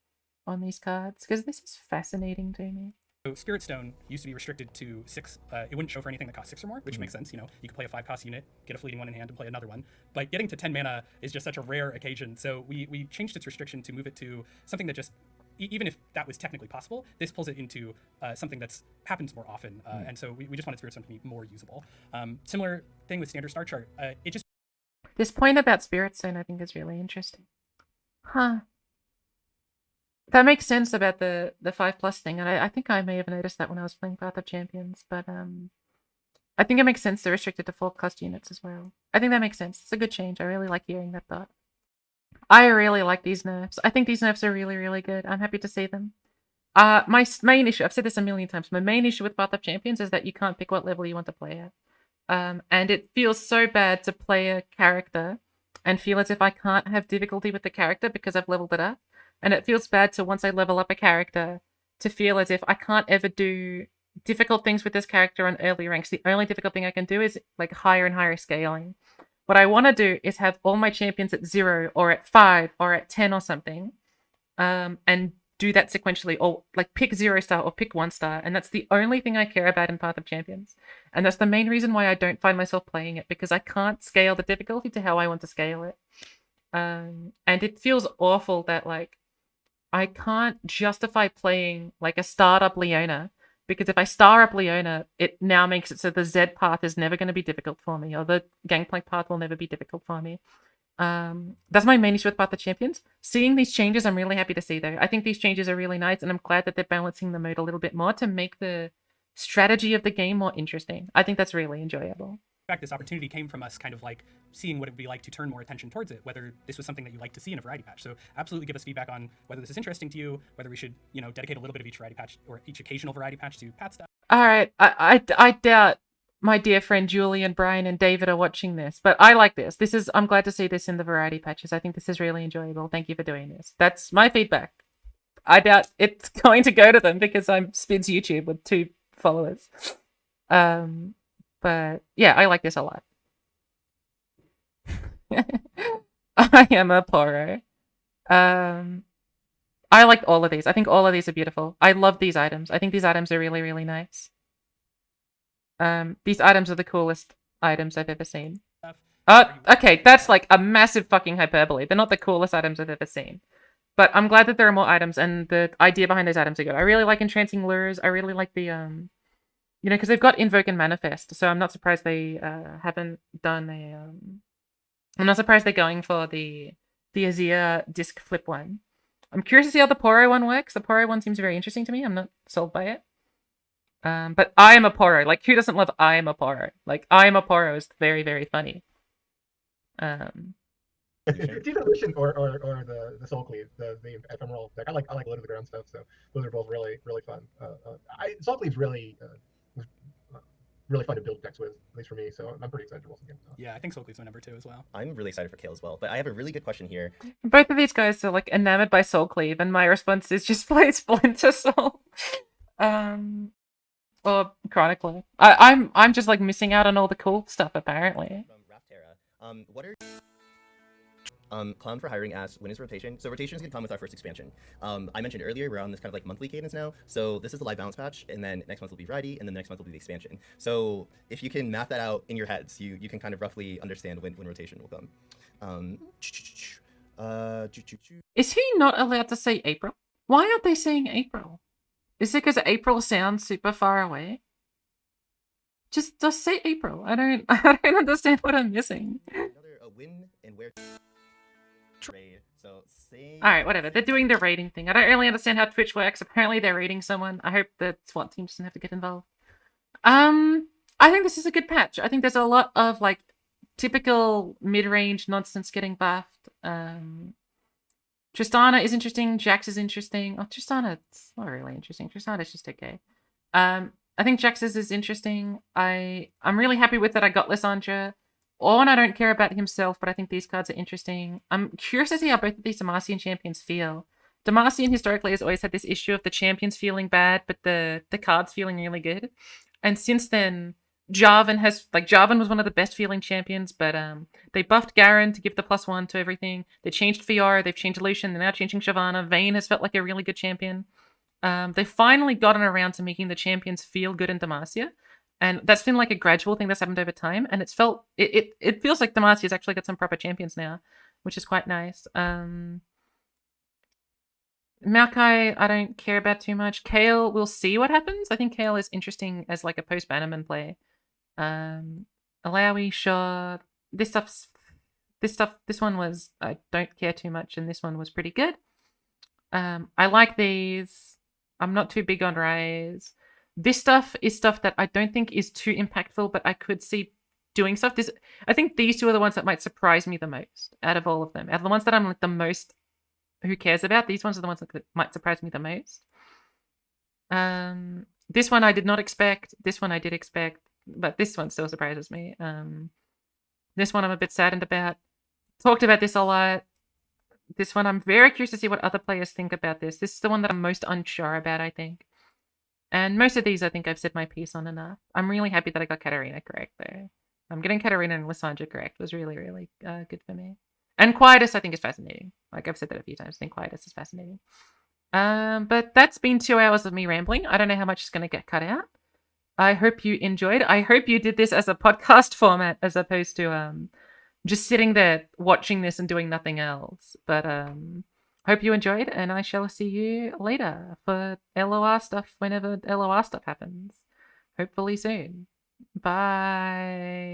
on these cards, because this is fascinating to me. So Spirit Stone used to be restricted to 6. It wouldn't show for anything that cost 6 or more, which makes sense. You know, you can play a 5-cost unit, get a fleeting one in hand, and play another one. But getting to 10 mana is just such a rare occasion. So we changed its restriction to move it to something that just, even if that was technically possible, this pulls it into something that's happens more often. And so we just wanted Spirit Stone to be more usable. Similar thing with standard star chart. It just This point about Spirit Stone I think is really interesting. Huh. That makes sense about the 5+ thing, and I think I may have noticed that when I was playing Path of Champions, but I think it makes sense they're restricted to 4-cost units as well. I think that makes sense. It's a good change. I really like hearing that thought. I really like these nerfs. I think these nerfs are really, really good. I'm happy to see them. My main issue, I've said this a million times, my main issue with Path of Champions is that you can't pick what level you want to play at. And it feels so bad to play a character and feel as if I can't have difficulty with the character because I've leveled it up. And it feels bad to, once I level up a character, to feel as if I can't ever do difficult things with this character on early ranks. The only difficult thing I can do is like higher and higher scaling. What I want to do is have all my champions at 0 or at 5 or at 10 or something, and do that sequentially, or like pick 0-star or pick 1-star, and that's the only thing I care about in Path of Champions. And that's the main reason why I don't find myself playing it, because I can't scale the difficulty to how I want to scale it. And it feels awful that like I can't justify playing like a starred up Leona, because if I star up Leona, it now makes it so the Z path is never going to be difficult for me, or the Gangplank path will never be difficult for me. That's my main issue with Path of Champions. Seeing these changes, I'm really happy to see though. I think these changes are really nice, and I'm glad that they're balancing the mode a little bit more to make the strategy of the game more interesting. I think that's really enjoyable. In fact, this opportunity came from us kind of like seeing what it would be like to turn more attention towards it, whether this was something that you like to see in a variety patch. So absolutely give us feedback on whether this is interesting to you, whether we should, you know, dedicate a little bit of each variety patch or each occasional variety patch to Pat stuff. All right, I doubt my dear friend Julie and Brian and David are watching this, but I like this. I'm glad to see this in the variety patches. I think this is really enjoyable. Thank you for doing this. That's my feedback. I doubt it's going to go to them because I'm Spid's YouTube with 2 followers. But yeah, I like this a lot. I am a Poro. I like all of these. I think all of these are beautiful. I love these items. I think these items are really, really nice. These items are the coolest items I've ever seen. Okay, that's like a massive fucking hyperbole. They're not the coolest items I've ever seen. But I'm glad that there are more items, and the idea behind those items are good. I really like Entrancing Lures. I really like the, you know, because they've got Invoke and Manifest, so I'm not surprised they haven't done a, I'm not surprised they're going for the Azir disc flip one. I'm curious to see how the Poro one works. The Poro one seems very interesting to me. I'm not sold by it. But I am a Poro. Like, who doesn't love I am a Poro? Like, I am a Poro is very, very funny. It's either Lucian or the Soul Cleave, the ephemeral deck. I like low to the ground stuff, so those are both really fun. Soul Cleave's really really fun to build decks with, at least for me. So I'm pretty excited for Wilson again. Yeah, I think Soul Cleave's my number 2 as well. I'm really excited for Kale as well, but I have a really good question here. Both of these guys are like enamored by Soul Cleave, and my response is just play Splinter Soul. Or Chronicler. I'm just like missing out on all the cool stuff apparently. From Runeterra, what are Clown for Hiring asks, when is rotation? So rotation is going to come with our first expansion. I mentioned earlier, we're on this kind of like monthly cadence now. So this is the live balance patch, and then next month will be variety, and then next month will be the expansion. So if you can map that out in your heads, you can kind of roughly understand when rotation will come. Is he not allowed to say April? Why aren't they saying April? Is it because April sounds super far away? Just say April. I don't understand what I'm missing. Another win and where raid. So same. All right, whatever. They're doing the rating thing. I don't really understand how Twitch works. Apparently they're rating someone. I hope the SWAT team doesn't have to get involved. I think this is a good patch. I think there's a lot of like typical mid-range nonsense getting buffed. Tristana is interesting. Jax is interesting. Oh, Tristana, it's not really interesting. Tristana's just okay. I think Jax's is interesting. I'm really happy with that. I got Lysandra. Ornn, I don't care about himself, but I think these cards are interesting. I'm curious to see how both of these Demacian champions feel. Demacian historically has always had this issue of the champions feeling bad, but the cards feeling really good. And since then, Jarvan was one of the best feeling champions, but they buffed Garen to give the +1 to everything. They changed Fiora, they've changed Lucian, they're now changing Shyvana. Vayne has felt like a really good champion. They've finally gotten around to making the champions feel good in Demacia. And that's been like a gradual thing that's happened over time, and it feels like Demacia's actually got some proper champions now, which is quite nice. Maokai, I don't care about too much. Kale, we'll see what happens. I think Kale is interesting as like a post-Bannerman play. Alawi, sure. This one was, I don't care too much, and this one was pretty good. I like these. I'm not too big on Rise. This stuff is stuff that I don't think is too impactful, but I could see doing stuff. I think these two are the ones that might surprise me the most out of all of them. Out of the ones that I'm like the most who cares about, these ones are the ones that might surprise me the most. This one I did not expect. This one I did expect, but this one still surprises me. This one I'm a bit saddened about. Talked about this a lot. This one I'm very curious to see what other players think about this. This is the one that I'm most unsure about, I think. And most of these, I think I've said my piece on enough. I'm really happy that I got Katarina correct, though. Getting Katarina and Lysandra correct was really, really good for me. And Quietus, I think, is fascinating. Like, I've said that a few times. I think Quietus is fascinating. But that's been 2 hours of me rambling. I don't know how much is going to get cut out. I hope you enjoyed. I hope you did this as a podcast format as opposed to just sitting there watching this and doing nothing else. But hope you enjoyed, and I shall see you later for LOR stuff whenever LOR stuff happens. Hopefully soon. Bye.